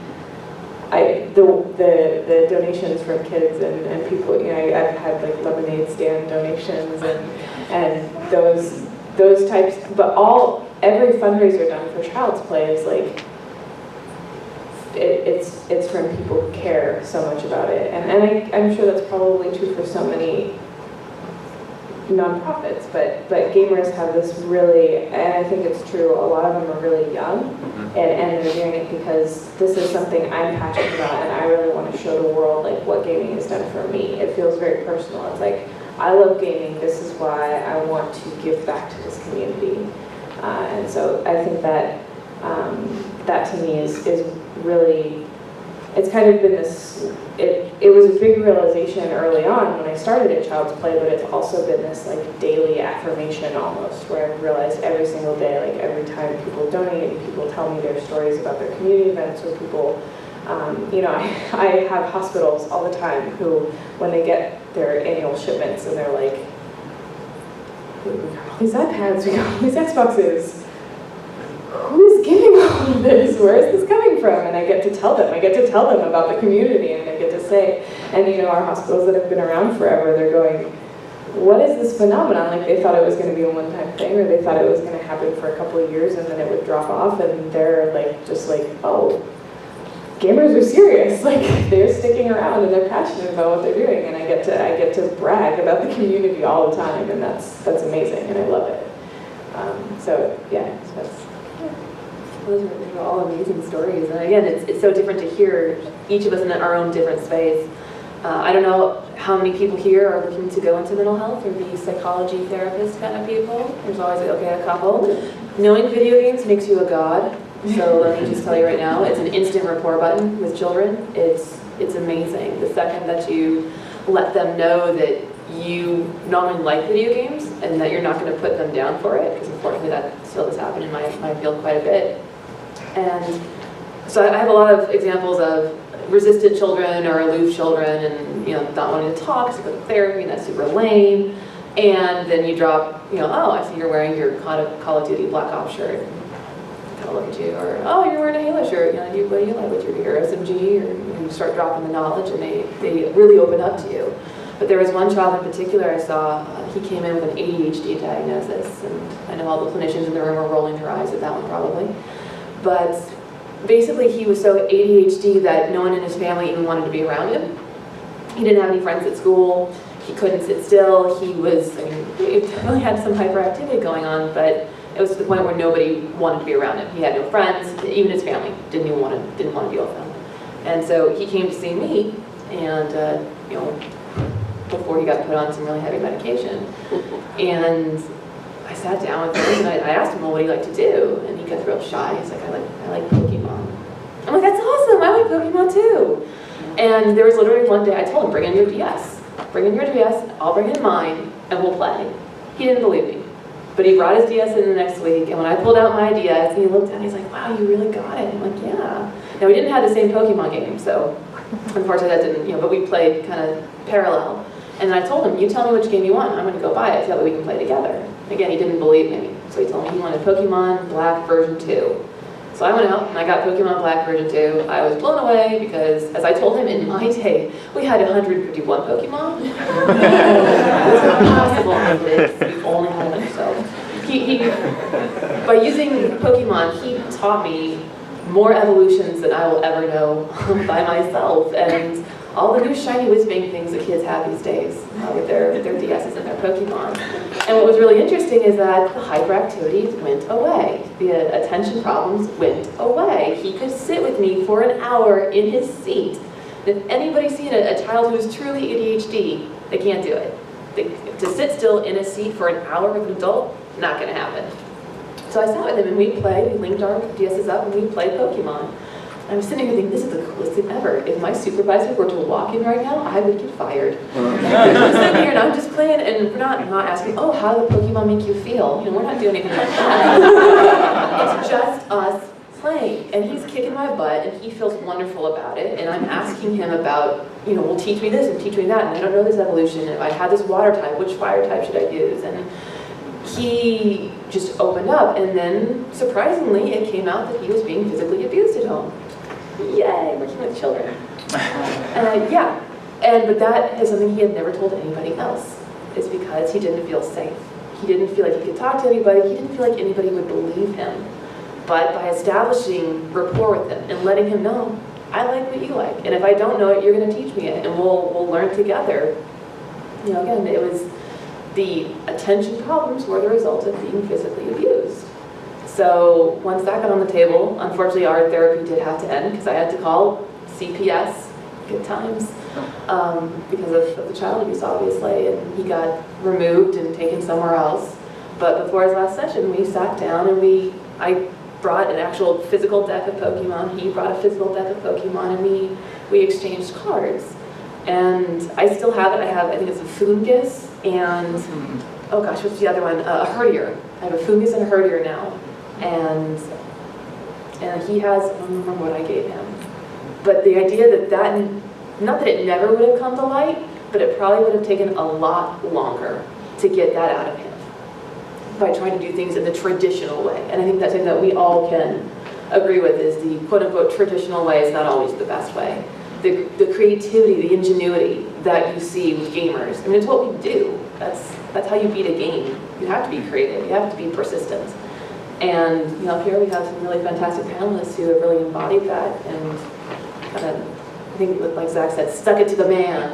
the donations from kids and people, I've had like lemonade stand donations and those types, but every fundraiser done for Child's Play is like, it's from people who care so much about it, and I'm sure that's probably true for so many nonprofits, but gamers have this really, and I think it's true, a lot of them are really young, and they're doing it because this is something I'm passionate about, and I really want to show the world like what gaming has done for me. It feels very personal. It's like, I love gaming, this is why I want to give back to this community, and so I think that that to me is really, it's kind of been this, it was a big realization early on when I started at Child's Play, but it's also been this like daily affirmation almost, where I've realized every single day, like every time people donate and people tell me their stories about their community events, or people, I have hospitals all the time who, when they get their annual shipments and they're like, we got all these iPads, we got all these Xboxes, who's giving all of this? Where is this coming from? And I get to tell them about the community, and I get to say, and our hospitals that have been around forever, they're going, what is this phenomenon? Like they thought it was going to be a one-time thing, or they thought it was going to happen for a couple of years and then it would drop off, and they're like, just like, oh, gamers are serious. Like they're sticking around and they're passionate about what they're doing, and I get to brag about the community all the time, and that's amazing, and I love it. So yeah, those are all amazing stories, and again, it's so different to hear each of us in our own different space. I don't know how many people here are looking to go into mental health or be psychology therapist kind of people. There's always a couple. Knowing video games makes you a god. So let me just tell you right now, it's an instant report button with children. It's amazing. The second that you let them know that you not only like video games and that you're not going to put them down for it, because unfortunately that still does happen in my field quite a bit. And so I have a lot of examples of resistant children or aloof children, and not wanting to talk, so go to therapy, and that's super lame. And then you drop, oh, I see you're wearing your Call of Duty Black Ops shirt. Kind of look at you, or oh, you're wearing a Halo shirt. What do you like with your SMG? Or you start dropping the knowledge, and they really open up to you. But there was one child in particular I saw, he came in with an ADHD diagnosis, and I know all the clinicians in the room are rolling their eyes at that one probably. But basically he was so ADHD that no one in his family even wanted to be around him. He didn't have any friends at school. He couldn't sit still. He was, I mean, he definitely had some hyperactivity going on, but it was to the point where nobody wanted to be around him. He had no friends, even his family didn't want to deal with him. And so he came to see me, and you know, before he got put on some really heavy medication. And I sat down with him and I asked him, well, what do you like to do? And he gets real shy. He's like, I like Pokemon. I'm like, that's awesome, I like Pokemon too. And there was literally one day I told him, bring in your DS. Bring in your DS, I'll bring in mine, and we'll play. He didn't believe me. But he brought his DS in the next week, and when I pulled out my DS, and he looked at it, he's like, wow, you really got it. I'm like, yeah. Now, we didn't have the same Pokemon game, so unfortunately that didn't, you know, but we played kind of parallel. And I told him, you tell me which game you want, I'm going to go buy it so that we can play together. Again, he didn't believe me, so he told me he wanted Pokemon Black version 2. So I went out and I got Pokemon Black version 2. I was blown away because, as I told him, in my day, we had 151 Pokemon. It was impossible on this. We only had one. So by using Pokemon, he taught me more evolutions than I will ever know by myself. And all the new shiny whiz-bang things that kids have these days with their DSs and their Pokemon. And what was really interesting is that the hyperactivity went away. The attention problems went away. He could sit with me for an hour in his seat. If anybody's seen a child who's truly ADHD, they can't do it. To sit still in a seat for an hour with an adult, not going to happen. So I sat with him and we played. We linked our DSs up and we played Pokemon. I was sitting here thinking, this is the coolest thing ever. If my supervisor were to walk in right now, I would get fired. I'm sitting here and I'm just playing, and we're not asking, oh, how do the Pokemon make you feel? You know, we're not doing anything like that. It's just us playing, and he's kicking my butt, and he feels wonderful about it, and I'm asking him about, you know, well, teach me this and teach me that, and I don't know this evolution, and if I had this water type, which fire type should I use? And he just opened up, and then, surprisingly, it came out that he was being physically abused at home. Yay, working with children. Yeah, but that is something he had never told anybody else. It's because he didn't feel safe. He didn't feel like he could talk to anybody. He didn't feel like anybody would believe him. But by establishing rapport with him and letting him know, I like what you like, and if I don't know it, you're going to teach me it, and we'll learn together. You know, again, it was the attention problems were the result of being physically abused. So once that got on the table, unfortunately our therapy did have to end because I had to call CPS, good times, because of the child abuse, obviously, and he got removed and taken somewhere else. But before his last session, we sat down and I brought an actual physical deck of Pokemon, he brought a physical deck of Pokemon, and we exchanged cards. And I still have it. I think it's a Fungus and, oh gosh, what's the other one? A Herdier. I have a Fungus and a Herdier now. And he has, I don't remember what I gave him. But the idea that not that it never would have come to light, but it probably would have taken a lot longer to get that out of him by trying to do things in the traditional way. And I think that's something that we all can agree with, is the quote-unquote traditional way is not always the best way. The creativity, the ingenuity that you see with gamers, I mean, it's what we do. That's how you beat a game. You have to be creative. You have to be persistent. And you know, up here we have some really fantastic panelists who have really embodied that and kind of, I think, like Zach said, stuck it to the man.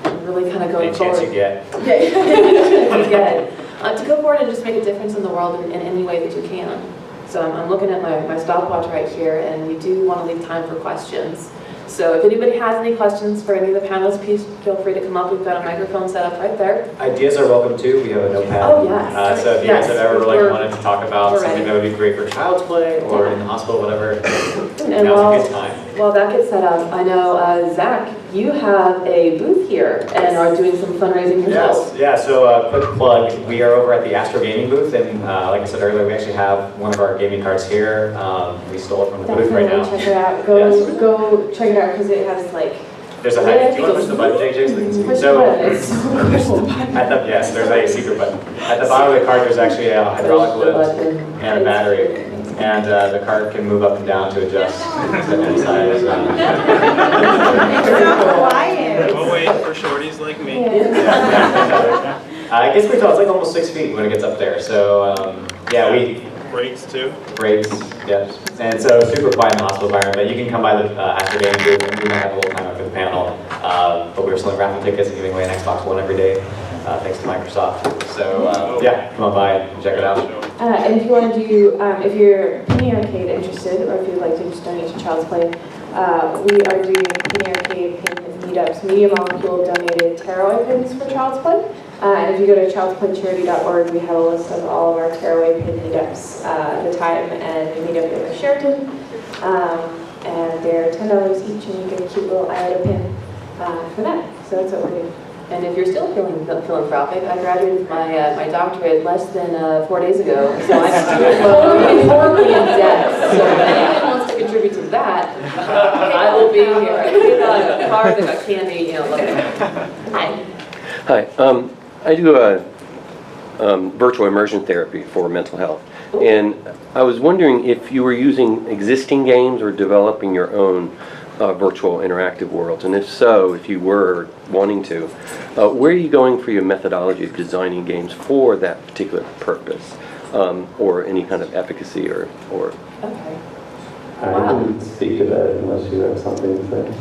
And really kind of going forward. Any chance you get. Yeah, you get. To go forward and just make a difference in the world in any way that you can. So I'm looking at my stopwatch right here, and we do want to leave time for questions. So if anybody has any questions for any of the panelists, please feel free to come up. We've got a microphone set up right there. Ideas are welcome too. We have a notepad. Oh, yes. So if you guys have ever wanted to talk about something that would be great for child's play or in the hospital, whatever, and now's a good time. While that gets set up, I know, Zach, you have a booth here and are doing some fundraising yourself. Yes, yeah, so quick plug, we are over at the Astro Gaming booth, and like I said earlier, we actually have one of our gaming cards here. We stole it from the booth right now. Check it out. Go check it out because it has like... There's a do you want to push the button, JJ, so they can see? Push the button. It's so cool. Yes, there's a secret button. At the bottom of the card, there's actually a hydraulic lift and a battery. And the card can move up and down to adjust to any size. We'll wait for shorties like me. Yeah. It gets pretty tall. It's like almost 6 feet when it gets up there. So yeah, we Brakes too. brakes. Yes. And so super quiet in the hospital environment. You can come by the after game booth, and we might have a little time after the panel. But we We're selling raffle tickets and giving away an Xbox One every day, thanks to Microsoft. So yeah, come on by and check it out. And if you want to do, if you're Penny Arcade interested, or if you'd like to just donate to Child's Play, we are doing Penny Arcade pin meetups. Media Molecule donated tearaway pins for Child's Play. And if you go to childsplaycharity.org, we have a list of all of our tearaway pin meetups, the time and the meetup in Sheraton. And they're $10 each, and you get a cute little Iota pin for that. So that's what we're doing. And if you're still feeling philanthropic, I graduated my doctorate less than 4 days ago, so I'm still horribly in debt. So if anyone wants to contribute to that, I will be here. I give a card and a candy, look at Hi. Hi. I do virtual immersion therapy for mental health. And I was wondering if you were using existing games or developing your own virtual interactive worlds, and if so, if you were wanting to, where are you going for your methodology of designing games for that particular purpose, or any kind of efficacy or Okay. I can speak to that unless you have something to say.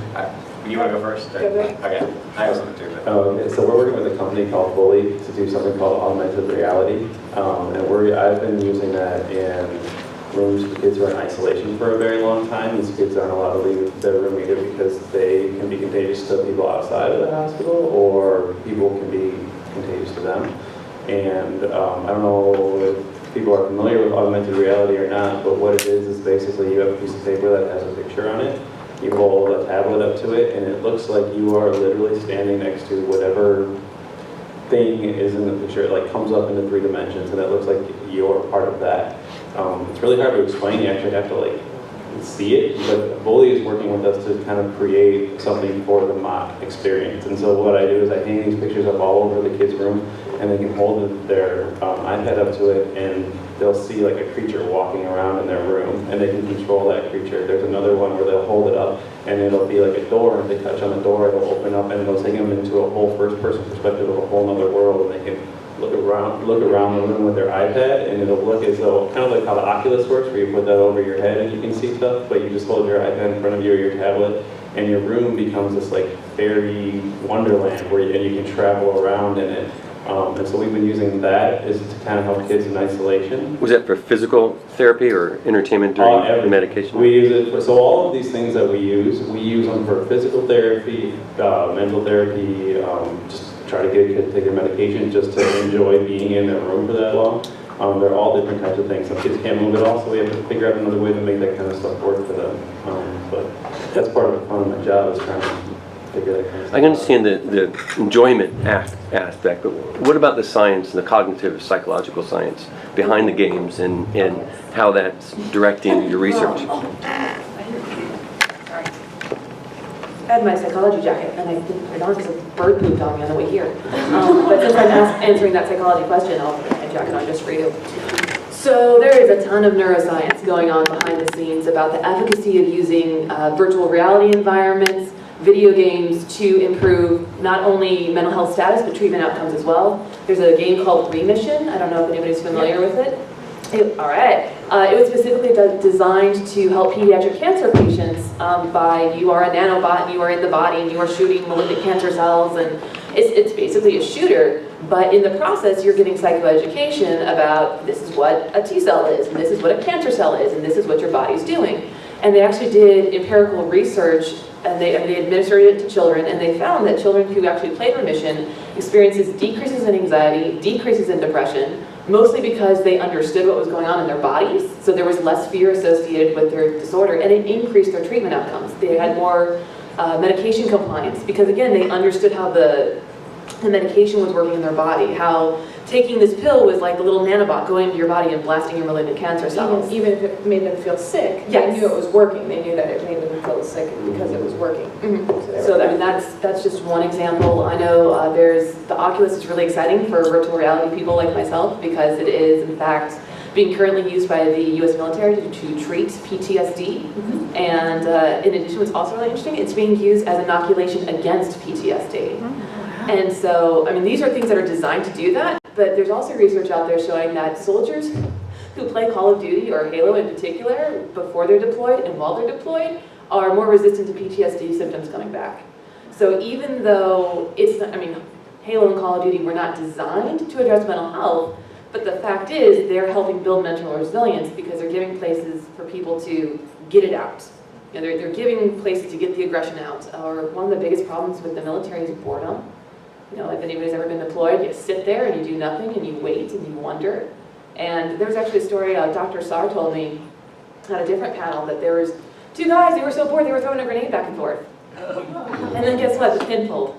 You want to go first? Go ahead. Okay, I have something too. Okay, so we're working with a company called Bully to do something called augmented reality, and I've been using that in rooms for kids who are in isolation for a very long time. These kids aren't allowed to leave their room either because they can be contagious to people outside of the hospital, or people can be contagious to them. And I don't know if people are familiar with augmented reality or not, but what it is basically you have a piece of paper that has a picture on it. You hold a tablet up to it, and it looks like you are literally standing next to whatever thing is in the picture. It like comes up into 3 dimensions, and it looks like you're part of that. It's really hard to explain. You actually have to like see it, but Bully is working with us to kind of create something for the Mott experience. And so what I do is I hang these pictures up all over the kids' room, and they can hold their iPad up to it, and they'll see like a creature walking around in their room, and they can control that creature. There's another one where they'll hold it up, and it'll be like a door, and if they touch on the door, it'll open up, and it'll take them into a whole first-person perspective of a whole other world, and they can look around the room with their iPad, and it'll look as though, kind of like how the Oculus works, where you put that over your head and you can see stuff, but you just hold your iPad in front of you or your tablet, and your room becomes this like fairy wonderland and you can travel around in it. And so we've been using that as to kind of help kids in isolation. was that for physical therapy or entertainment during medication? We use it so all of these things that we use them for physical therapy, mental therapy, just try to get a kid to take their medication just to enjoy being in their room for that long. They're all different types of things. Some kids can't move at all, so we have to figure out another way to make that kind of stuff work for them. But that's part of the fun of my job, is trying to figure that kind of stuff I can understand the enjoyment aspect, but what about the science, the cognitive psychological science behind the games and how that's directing your research? Sorry. I had my psychology jacket, and I didn't put it on because a bird pooped on me on the way here. But since I'm answering that psychology question, I'll put my jacket on just for you. So there is a ton of neuroscience going on behind the scenes about the efficacy of using virtual reality environments, video games, to improve not only mental health status, but treatment outcomes as well. There's a game called Remission. I don't know if anybody's familiar with it. All right. It was specifically designed to help pediatric cancer patients by you are a nanobot, and you are in the body, and you are shooting malignant cancer cells, and it's basically a shooter. But in the process, you're getting psychoeducation about this is what a T cell is, and this is what a cancer cell is, and this is what your body's doing. And they actually did empirical research, and they administered it to children, and they found that children who actually played Remission experiences decreases in anxiety, decreases in depression, mostly because they understood what was going on in their bodies, so there was less fear associated with their disorder, and it increased their treatment outcomes. They had more medication compliance, because again, they understood how the medication was working in their body, how taking this pill was like a little nanobot going into your body and blasting your malignant cancer cells. Even if it made them feel sick, Yes. they knew it was working. They knew that it made them feel sick because it was working. Mm-hmm. So I mean, that's just one example. I know the Oculus is really exciting for virtual reality people like myself, because it is in fact being currently used by the U.S. military to treat PTSD. Mm-hmm. And in addition, what's also really interesting, it's being used as inoculation against PTSD. Mm-hmm. And so, I mean, these are things that are designed to do that, but there's also research out there showing that soldiers who play Call of Duty, or Halo in particular, before they're deployed and while they're deployed, are more resistant to PTSD symptoms coming back. So even though it's not, I mean, Halo and Call of Duty were not designed to address mental health, but the fact is they're helping build mental resilience because they're giving places for people to get it out. You know, they're giving places to get the aggression out. Or one of the biggest problems with the military is boredom. You know, if anybody's ever been deployed, you sit there and you do nothing and you wait and you wonder. And there was actually a story Dr. Sarr told me at a different panel that there was two guys, they were so bored they were throwing a grenade back and forth. And then guess what? The pin pulled.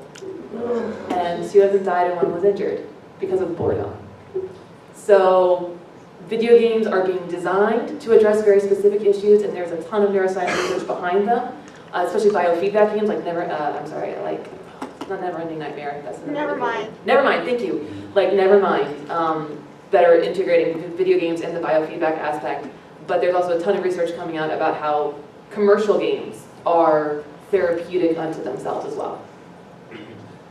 And two of them died and one was injured because of boredom. So video games are being designed to address very specific issues, and there's a ton of neuroscience research behind them, especially biofeedback games like not Never-Ending Nightmare. That's Nevermind. Nevermind, thank you. Like Nevermind, that are integrating video games and the biofeedback aspect. But there's also a ton of research coming out about how commercial games are therapeutic unto themselves as well.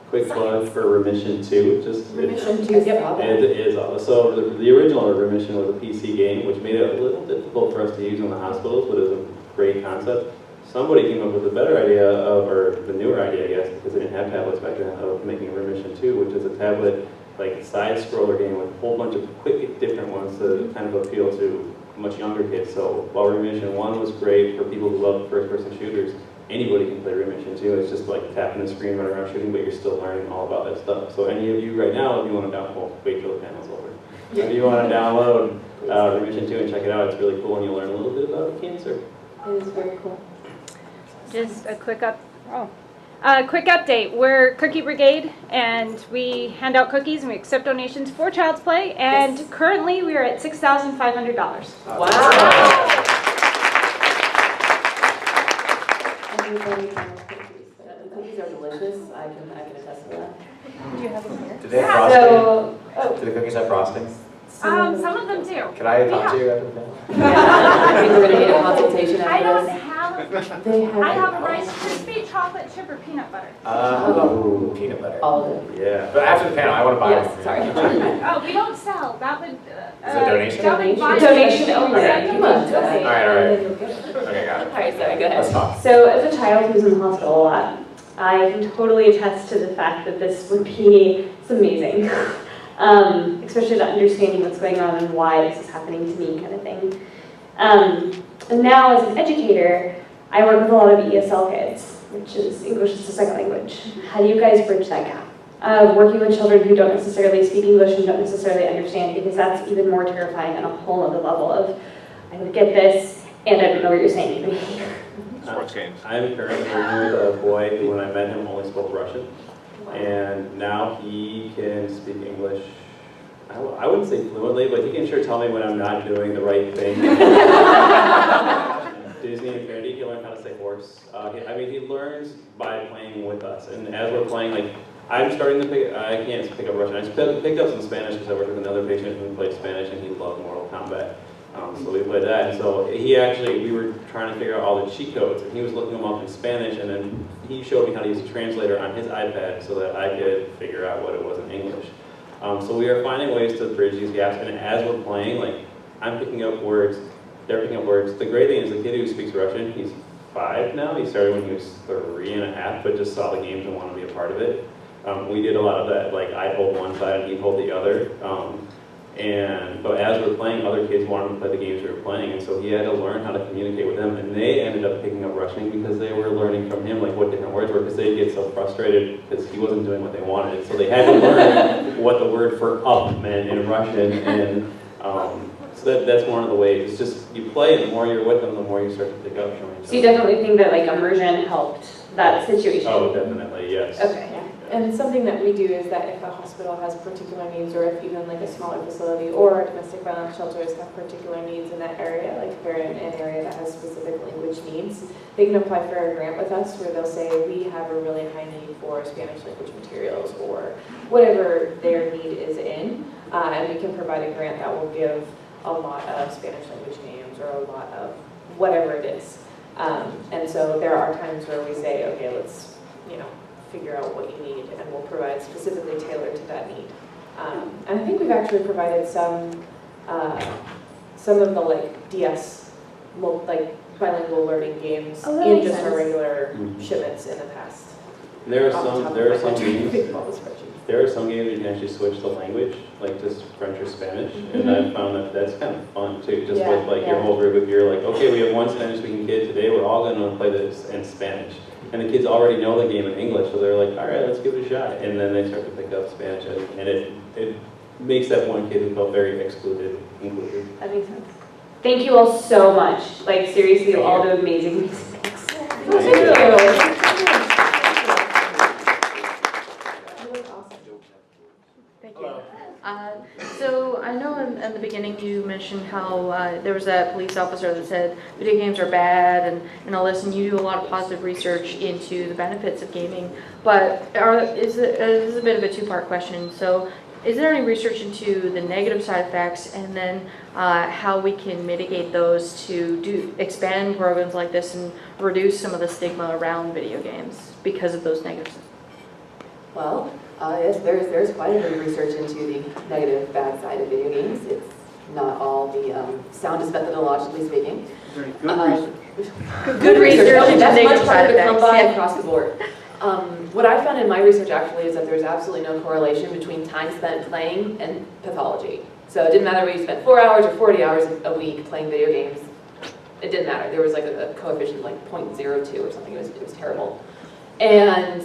Quick plug for Remission 2. Remission 2, Yep. It is so the original Remission was a PC game, which made it a little difficult for us to use in the hospitals, but it was a great concept. Somebody came up with a better idea or the newer idea, I guess, because they didn't have tablets back then, of making a Remission 2, which is a tablet like side-scroller game with a whole bunch of quick different ones to kind of appeal to much younger kids. So while Remission 1 was great for people who love first-person shooters, anybody can play Remission 2. It's just like tapping the screen, running around shooting, but you're still learning all about that stuff. So any of you right now, if you want to download, wait till the panel's over. If you want to download Remission 2 and check it out, it's really cool and you'll learn a little bit about cancer. It is very cool. Just a quick quick update. We're Cookie Brigade, and we hand out cookies and we accept donations for Child's Play. And Yes. currently, we are at $6,500. Wow. The cookies are delicious. I can attest to that. Do you have them here? Do they have frosting? So, Do the cookies have frosting? some of them do. Can I talk to you after the panel? I think we're gonna need a consultation I don't after have. this. I have Rice Krispie chocolate chip or peanut butter. Peanut butter. All of it. Yeah. But after the panel, I want to buy one. Yes, sorry. Oh, we don't sell. That would. Is it donation? That would buy Donation it. only. Come on, donate. All right. All Okay, got it. right, sorry, go Let's ahead. talk. So as a child who's in the hospital a lot, I can totally attest to the fact that this would be, it's amazing. Especially the understanding what's going on and why this is happening to me kind of thing. And now as an educator, I work with a lot of ESL kids, which is English as a second language. How do you guys bridge that gap? Working with children who don't necessarily speak English and don't necessarily understand, because that's even more terrifying on a whole other level of, I would get this, and I don't know what you're saying to me. Sports games. I'm currently working with a boy who, when I met him, only spoke Russian. And now he can speak English, I wouldn't say fluently, but he can sure tell me when I'm not doing the right thing. Disney Infinity, he learned how to say horse. He learns by playing with us. And as we're playing, like, I'm starting to I can't pick up Russian. I picked up some Spanish because I worked with another patient who played Spanish and he loved Mortal Kombat. So we played that, and so we were trying to figure out all the cheat codes, and he was looking them up in Spanish, and then he showed me how to use a translator on his iPad so that I could figure out what it was in English. So we are finding ways to bridge these gaps, and as we're playing, like, I'm picking up words, they're picking up words. The great thing is the kid who speaks Russian, he's 5 now, he started when he was 3.5, but just saw the games and wanted to be a part of it. We did a lot of that, like I'd hold one side and he'd hold the other. But as we're playing, other kids wanted to play the games we were playing, and so he had to learn how to communicate with them, and they ended up picking up Russian because they were learning from him like what different words were, because they'd get so frustrated because he wasn't doing what they wanted, so they had to learn what the word for up meant in Russian, and so that's one of the ways. It's just you play, and the more you're with them, the more you start to pick up from each other. So you definitely think that like immersion helped that situation? Oh, definitely, yes. Okay. And something that we do is that if a hospital has particular needs, or if even like a smaller facility or domestic violence shelters have particular needs in that area, like if they're in an area that has specific language needs, they can apply for a grant with us where they'll say, we have a really high need for Spanish language materials or whatever their need is in, and we can provide a grant that will give a lot of Spanish language names or a lot of whatever it is. And so there are times where we say, okay, let's, figure out what you need, and we'll provide specifically tailored to that need. And I think we've actually provided some of the like DS, like bilingual learning games Oh, that in makes just our sense. regular Mhm. shipments in the past. There are off the top some, of there my are some head. games, All the spreadsheets. there are some games you can actually switch the language, like just French or Spanish, and I've found that that's kind of fun too, just with like your whole group. If you're like, okay, we have one Spanish-speaking kid today, we're all going to play this in Spanish. And the kids already know the game in English, so they're like, all right, let's give it a shot. And then they start to pick up Spanish, and it makes that one kid who felt very excluded, included. That makes sense. Thank you all so much. Like, seriously, you all do amazing things. Thank you. Thank you. So I know in the beginning you mentioned how there was that police officer that said video games are bad and all this, and you do a lot of positive research into the benefits of gaming. But this is a bit of a two-part question. So is there any research into the negative side effects, and then how we can mitigate those to expand programs like this and reduce some of the stigma around video games because of those negatives? Well, yes, there's quite a bit of research into the negative, bad side of video games. It's not all the soundest methodologically speaking. Good research Okay, into that's negative much side harder to come effects. by Yeah. across the board. What I found in my research actually is that there's absolutely no correlation between time spent playing and pathology. So it didn't matter whether you spent 4 hours or 40 hours a week playing video games. It didn't matter. There was like a coefficient like 0.02 or something. It was terrible. And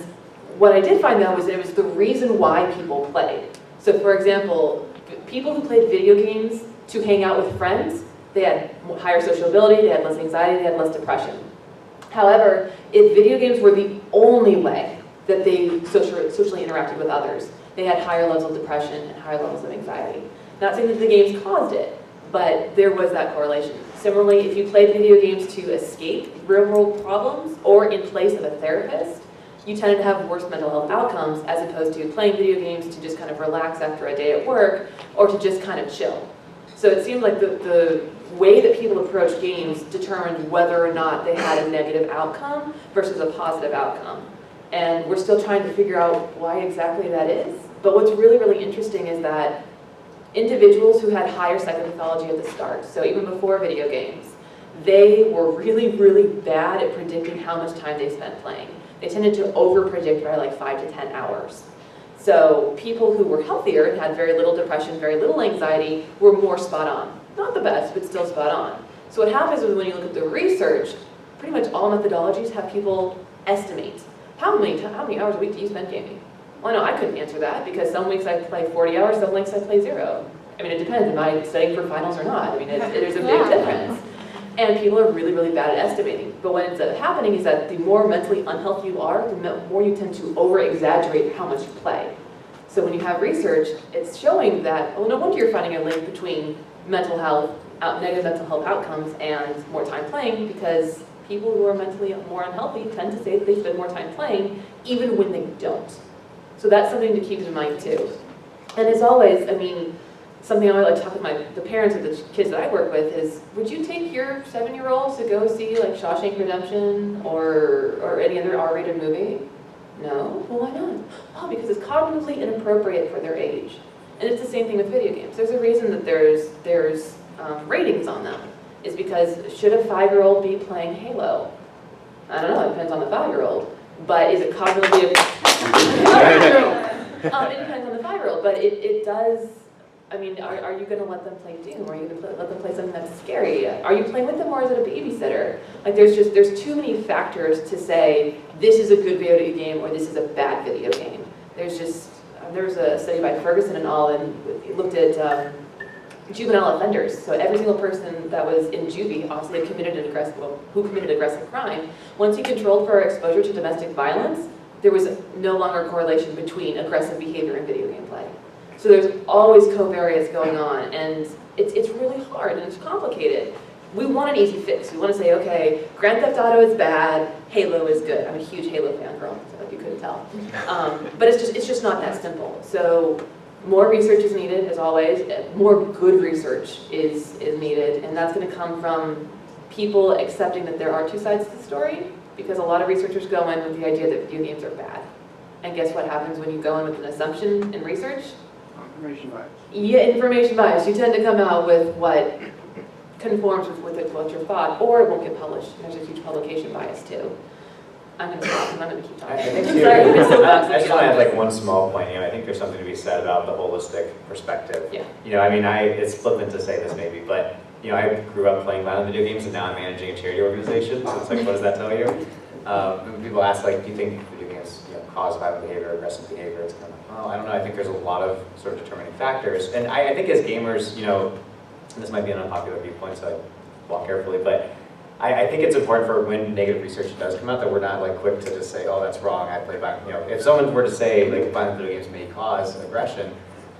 what I did find though was that it was the reason why people played. So for example, people who played video games to hang out with friends, they had higher social ability, they had less anxiety, they had less depression. However, if video games were the only way that they socially interacted with others, they had higher levels of depression and higher levels of anxiety. Not saying that the games caused it, but there was that correlation. Similarly, if you played video games to escape real-world problems or in place of a therapist, you tended to have worse mental health outcomes as opposed to playing video games to just kind of relax after a day at work or to just kind of chill. So it seemed like the way that people approach games determined whether or not they had a negative outcome versus a positive outcome. And we're still trying to figure out why exactly that is. But what's really, really interesting is that individuals who had higher psychopathology at the start, so even before video games, they were really, really bad at predicting how much time they spent playing. They tended to over-predict by like 5 to 10 hours. So people who were healthier and had very little depression, very little anxiety, were more spot on. Not the best, but still spot on. So what happens is when you look at the research, pretty much all methodologies have people estimate. How many hours a week do you spend gaming? Well, no, I couldn't answer that because some weeks I play 40 hours, some weeks I play 0. I mean, it depends. Am I studying for finals or not? I mean, there's a big difference. And people are really, really bad at estimating. But what ends up happening is that the more mentally unhealthy you are, the more you tend to over-exaggerate how much you play. So when you have research, it's showing that, well, no wonder you're finding a link between mental health, negative mental health outcomes and more time playing, because people who are mentally more unhealthy tend to say that they spend more time playing, even when they don't. So that's something to keep in mind too. And as always, I mean, something I like to talk with the parents of the kids that I work with is, would you take your 7-year-olds to go see like Shawshank Redemption or any other R-rated movie? No? Well, why not? Oh, because it's cognitively inappropriate for their age. And it's the same thing with video games. There's a reason that there's ratings on them. It's because should a 5-year-old be playing Halo? I don't know, it depends on the 5-year-old. But is it cognitively... It depends on the 5-year-old, but it does... I mean, are you going to let them play Doom? Are you going to let them play something that's scary? Are you playing with them, or is it a babysitter? Like, there's too many factors to say this is a good video game or this is a bad video game. There was a study by Ferguson and all, and it looked at juvenile offenders. So every single person that was in juvie obviously who committed aggressive crime. Once you controlled for exposure to domestic violence, there was no longer a correlation between aggressive behavior and video game play. So there's always covariates going on, and it's really hard and it's complicated. We want an easy fix. We want to say, okay, Grand Theft Auto is bad, Halo is good. I'm a huge Halo fan, girl, so if you couldn't tell. But it's just not that simple. So more research is needed, as always. More good research is needed, and that's going to come from people accepting that there are two sides to the story, because a lot of researchers go in with the idea that video games are bad. And guess what happens when you go in with an assumption in research? Information bias. Yeah, information bias. You tend to come out with what conforms with what your thought, or it won't get published. There's a huge publication bias too. I'm going to stop and I'm going to keep I talking. think too, Sorry, we still got I just some want to add stuff. like one small point. I think there's something to be said about the holistic perspective. Yeah. I mean, it's flippant to say this maybe, but I grew up playing violent video games and now I'm managing a charity organization. So it's like, what does that tell you? When people ask like, do you think video games cause violent behavior, aggressive behavior? It's kind of like, well, I don't know. I think there's a lot of sort of determining factors. And I think as gamers, and this might be an unpopular viewpoint, so I walk carefully, but I think it's important for when negative research does come out that we're not like quick to just say, oh, that's wrong, I play violent. If someone were to say like violent video games may cause aggression,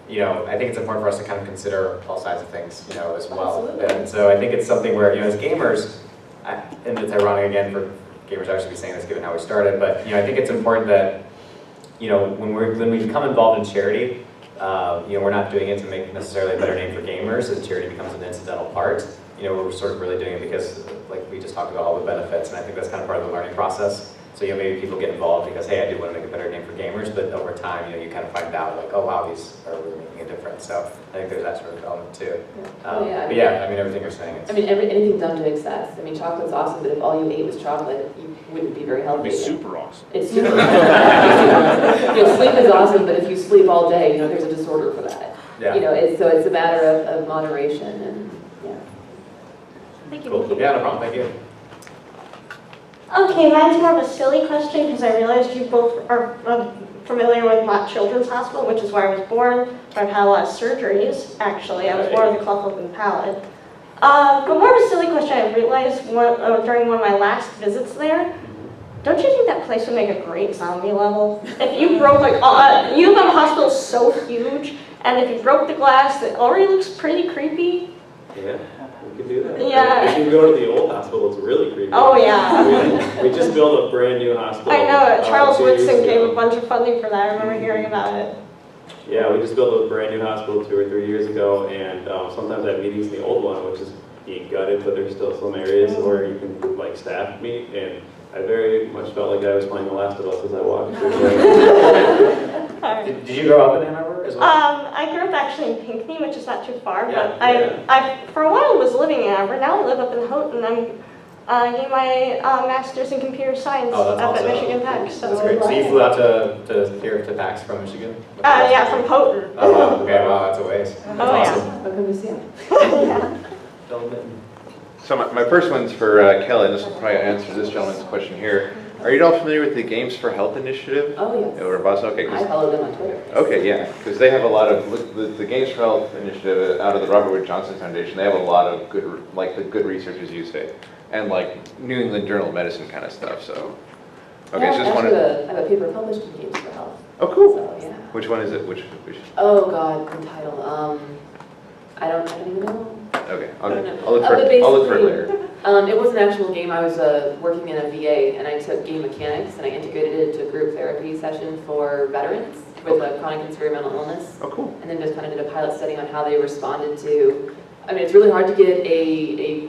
I think it's important for us to kind of consider all sides of things, as well. Absolutely. And so I think it's something where, as gamers, and it's ironic again for gamers actually be saying this given how we started, but I think it's important that, when we become involved in charity, we're not doing it to make necessarily a better name for gamers, as charity becomes an incidental part. We're sort of really doing it because, like we just talked about, all the benefits, and I think that's kind of part of the learning process. So maybe people get involved because, hey, I do want to make a better name for gamers, but over time, you kind of find out like, oh wow, these are really making a difference. So I think there's that sort of element too. Oh, yeah. But yeah, I mean, everything you're saying is. I mean, anything done to excess. I mean, chocolate's awesome, but if all you ate was chocolate, you wouldn't be very healthy. It'd be super awesome. It's super awesome. Sleep is awesome, but if you sleep all day, there's a disorder for that. Yeah. So it's a matter of moderation and, yeah. Thank you. Cool. Yeah, no problem. Thank you. Okay, mine's more of a silly question because I realized you both are familiar with Mott Children's Hospital, which is where I was born. I've had a lot of surgeries, actually. I was born with a cleft lip and palate. But more of a silly question, I realized during one of my last visits there, don't you think that place would make a great zombie level? If you broke, Uniform Hospital is so huge, and if you broke the glass, it already looks pretty creepy. Yeah, we can do that. Yeah. If you go to the old hospital, it's really creepy. Oh, yeah. We just built a brand new hospital. I know it. Charles 2 years Woodson gave ago. a bunch of funding for that. I remember hearing about it. Yeah, we just built a brand new hospital 2 or 3 years ago, and sometimes I have meetings in the old one, which is being gutted, but there's still some areas where you can like staff meet, and I very much felt like I was playing The Last of Us as I walked through. Did you grow up in Ann Arbor as well? I grew up actually in Pinckney, which is not too far, Yeah, but I for a while was living in Ann Arbor. Now I live up in Houghton. I'm getting my master's in computer science Oh, that's up at awesome. Michigan PAX. So That's great. So you flew out to here to PAX from Michigan? yeah, from Houghton. Oh, wow. Okay, wow, that's a ways. That's Oh, yeah. awesome. Welcome to see him. Yeah. So my first one's for Kelly, and this will probably answer this gentleman's question here. Are you all familiar with the Games for Health initiative? Oh, yes. Or Boston? Okay. I follow them on Twitter. Okay, yeah, because they have a lot of the Games for Health initiative out of the Robert Wood Johnson Foundation. They have a lot of good, like the good researchers you say, and like New England Journal of Medicine kind of stuff. So, okay, Yeah, so just actually, wanted. I have a paper published in Games for Health. Oh, cool. So, yeah. Which one is it? Which? Oh, God, the title. I don't even know. Okay, I don't know. I'll look But for it basically, later. It was an actual game. I was working in a VA, and I took game mechanics, and I integrated it into a group therapy session for veterans with a chronic and severe mental illness. Oh, cool. And then just kind of did a pilot study on how they responded to, I mean, it's really hard to get a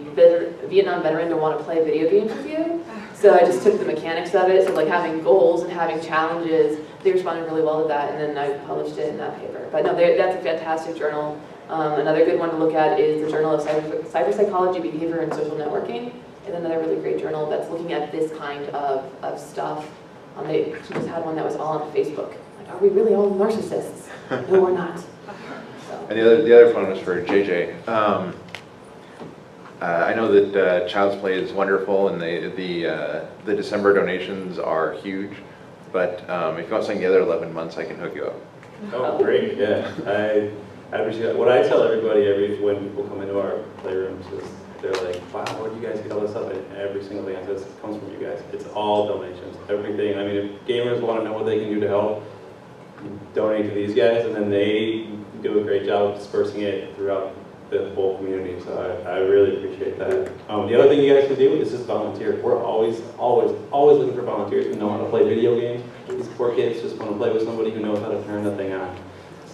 Vietnam veteran to want to play video games with you. So I just took the mechanics of it, so like having goals and having challenges, they responded really well to that, and then I published it in that paper. But no, that's a fantastic journal. Another good one to look at is the Journal of Cyber Psychology, Behavior, and Social Networking. It's another really great journal that's looking at this kind of stuff. They just had one that was all on Facebook. Like, are we really all narcissists? No, we're not. So. And the other one was for JJ. I know that Child's Play is wonderful, and the December donations are huge. But if you want something the other 11 months, I can hook you up. Oh, great, yeah. I appreciate that. What I tell everybody when people come into our playrooms is they're like, wow, where'd you guys get all this stuff? And every single thing I say comes from you guys. It's all donations, everything. I mean, if gamers want to know what they can do to help, donate to these guys, and then they do a great job of dispersing it throughout the whole community. So I really appreciate that. The other thing you guys can do is just volunteer. We're always looking for volunteers who know how to play video games. These poor kids just want to play with somebody who knows how to turn the thing on.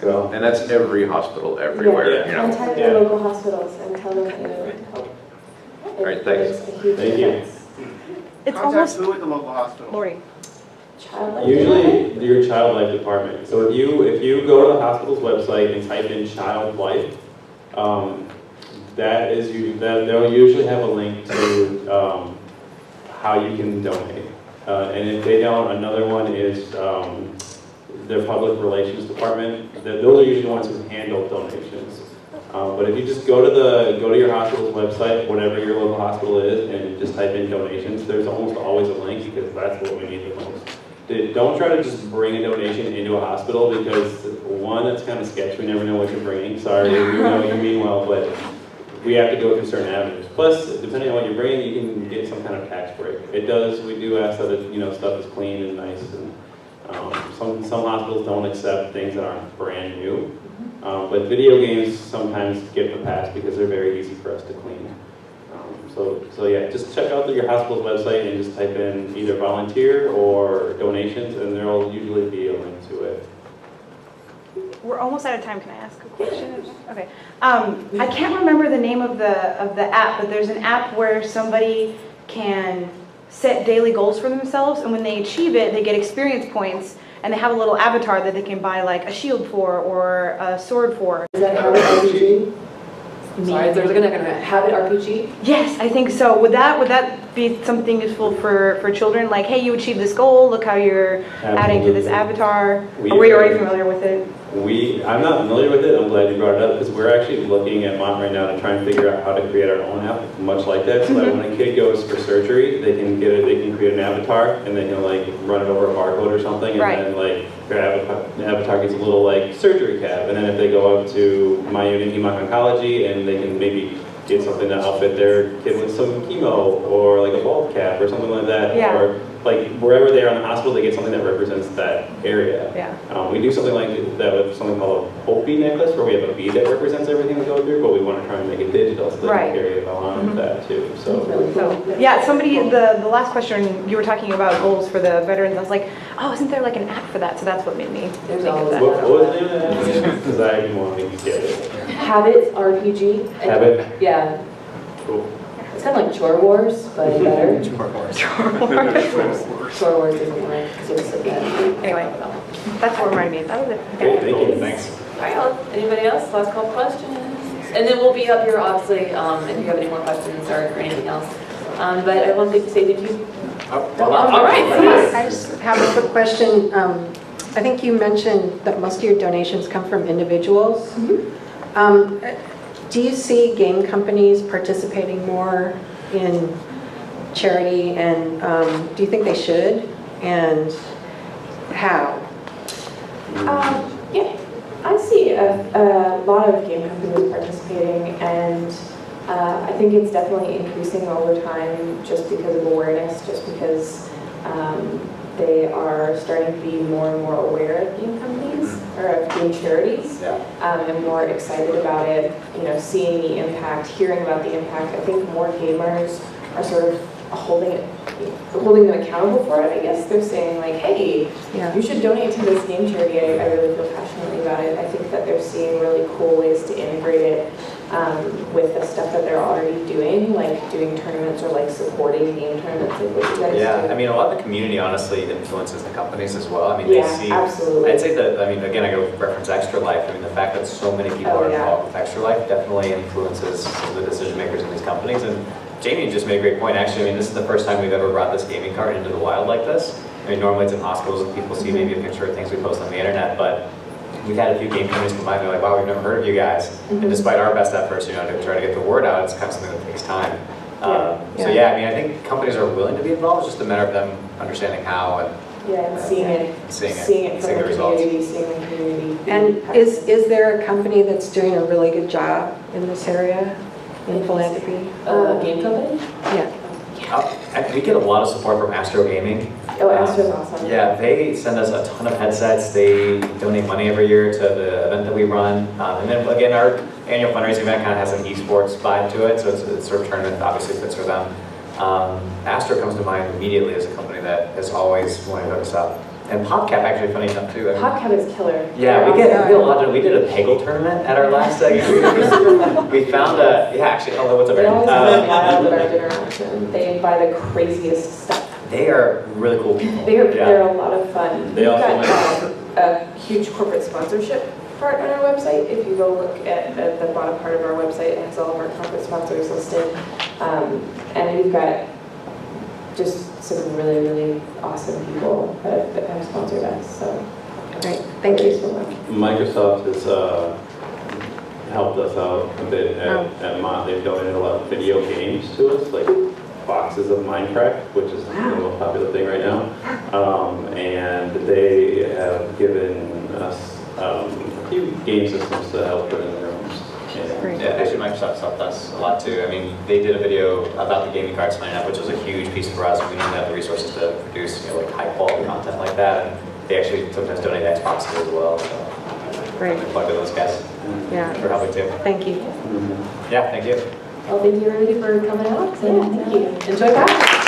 So, And that's every hospital, everywhere. Yeah. You know? Contact Yeah. your local hospitals and tell them that you need help. All right, thanks. Thank you. It's Contact almost who at the local hospital? Lori. Child Usually your child life department. So if you go to the hospital's website and type in child life, they'll usually have a link to how you can donate. And if they don't, another one is their public relations department. Those are usually the ones who handle donations. But if you just go to your hospital's website, whatever your local hospital is, and just type in donations, there's almost always a link because that's what we need the most. Don't try to just bring a donation into a hospital because one, it's kind of sketchy. We never know what you're bringing. Sorry, we know you mean well, but we have to go through certain avenues. Plus, depending on what you're bringing, you can get some kind of tax break. We do ask that stuff is clean and nice. And some hospitals don't accept things that aren't brand new. But video games sometimes get the pass because they're very easy for us to clean. So yeah, just check out your hospital's website and just type in either volunteer or donations, and there'll usually be a link to it. We're almost out of time. Can I ask a question? Okay. I can't remember the name of the app, but there's an app where somebody can set daily goals for themselves, and when they achieve it, they get experience points, and they have a little avatar that they can buy like a shield for or a sword for. Is that Habit RPG? Sorry, there's gonna Habit RPG? Yes, I think so. Would that be something useful for children? Like, hey, you achieved this goal. Look how you're adding to this avatar. Or were you already familiar with it? I'm not familiar with it. I'm glad you brought it up because we're actually looking at Mott right now to try and figure out how to create our own app, much like that. So that when a kid goes for surgery, they can create an avatar and they can like run it over a barcode or something, and then like their avatar gets a little like surgery cap, and then if they go up to my unit, Hemo Oncology, and they can maybe get something to outfit their kid with some chemo or like a bulb cap or something like that. Yeah. Or like wherever they are in the hospital, they get something that represents that area. Yeah. We do something like that with something called a hope bead necklace, where we have a bead that represents everything we go through, but we want to try and make it digital so they can carry it along with that too. So yeah, somebody, the last question, you were talking about goals for the veterans. I was like, oh, isn't there like an app for that? So that's what made me think of that. What was the name of that? Because I didn't want to get it. Habit RPG. Habit? Yeah. Cool. It's kind of like Chore Wars, but better. Chore Wars. Chore Wars isn't like just a bad. Anyway, that's what reminded me. That was it. Great, thank you. Thanks. All right, anybody else? Last call questions? And then we'll be up here, obviously, if you have any more questions or anything else. But I want to say thank you. All right. I just have a quick question. I think you mentioned that most of your donations come from individuals. Do you see game companies participating more in charity, and do you think they should, and how? Yeah, I see a lot of game companies participating, and I think it's definitely increasing over time just because of awareness, just because they are starting to be more and more aware of game companies or of game charities, and more excited about it. Seeing the impact, hearing about the impact. I think more gamers are sort of holding them accountable for it. I guess they're saying like, hey, you should donate to this game charity. I really feel passionately about it. I think that they're seeing really cool ways to integrate it with the stuff that they're already doing, like doing tournaments or like supporting game tournaments like what you guys do. I mean, a lot of the community honestly influences the companies as well. I mean, Yeah, they see, absolutely. I'd say that, I mean, again, I go reference Extra Life. I mean, the fact that so many people are involved with Extra Life definitely influences some of the decision makers in these companies. And Jamie just made a great point. Actually, I mean, this is the first time we've ever brought this gaming card into the wild like this. I mean, normally it's in hospitals and people see maybe a picture of things we post on the internet, but we've had a few game companies come by and they're like, wow, we've never heard of you guys. And despite our best efforts, to try to get the word out, it's kind of something that takes time. So yeah, I mean, I think companies are willing to be involved. It's just a matter of them understanding how and seeing it from the community, seeing the community. And is there a company that's doing a really good job in this area, in philanthropy? Game company? Yeah. We get a lot of support from Astro Gaming. Oh, Astro's awesome. Yeah, they send us a ton of headsets. They donate money every year to the event that we run. And then again, our annual fundraising event kind of has an esports vibe to it, so it's sort of tournament obviously fits for them. Astro comes to mind immediately as a company that has always wanted to hook us up. And PopCap actually, funny enough too. PopCap is killer. Yeah, we did a Peggle tournament at our last we found actually, what's up, They always Aaron? wild at our dinner action. They buy the craziest stuff. They are really cool people. They're a lot of fun. They We've also got a huge corporate sponsorship part on our website. If you go look at the bottom part of our website, it has all of our corporate sponsors listed. And we've got just some really, really awesome people that have sponsored us, so. Great, thank you. So much. Microsoft has helped us out a bit at Mott. They've donated a lot of video games to us, like boxes of Minecraft, which is the most popular thing right now. And they have given us a few game systems to help put in the rooms. And Yeah, actually Microsoft's helped us a lot too. I mean, they did a video about the gaming cards lineup, which was a huge piece for us. We didn't have the resources to produce, like high quality content like that. And they actually sometimes donate Xboxes as well. So Great. plug to those guys Yeah. for helping too. Thank you. Yeah, thank you. Well, thank you everybody for coming out, and thank you. Enjoy PAX.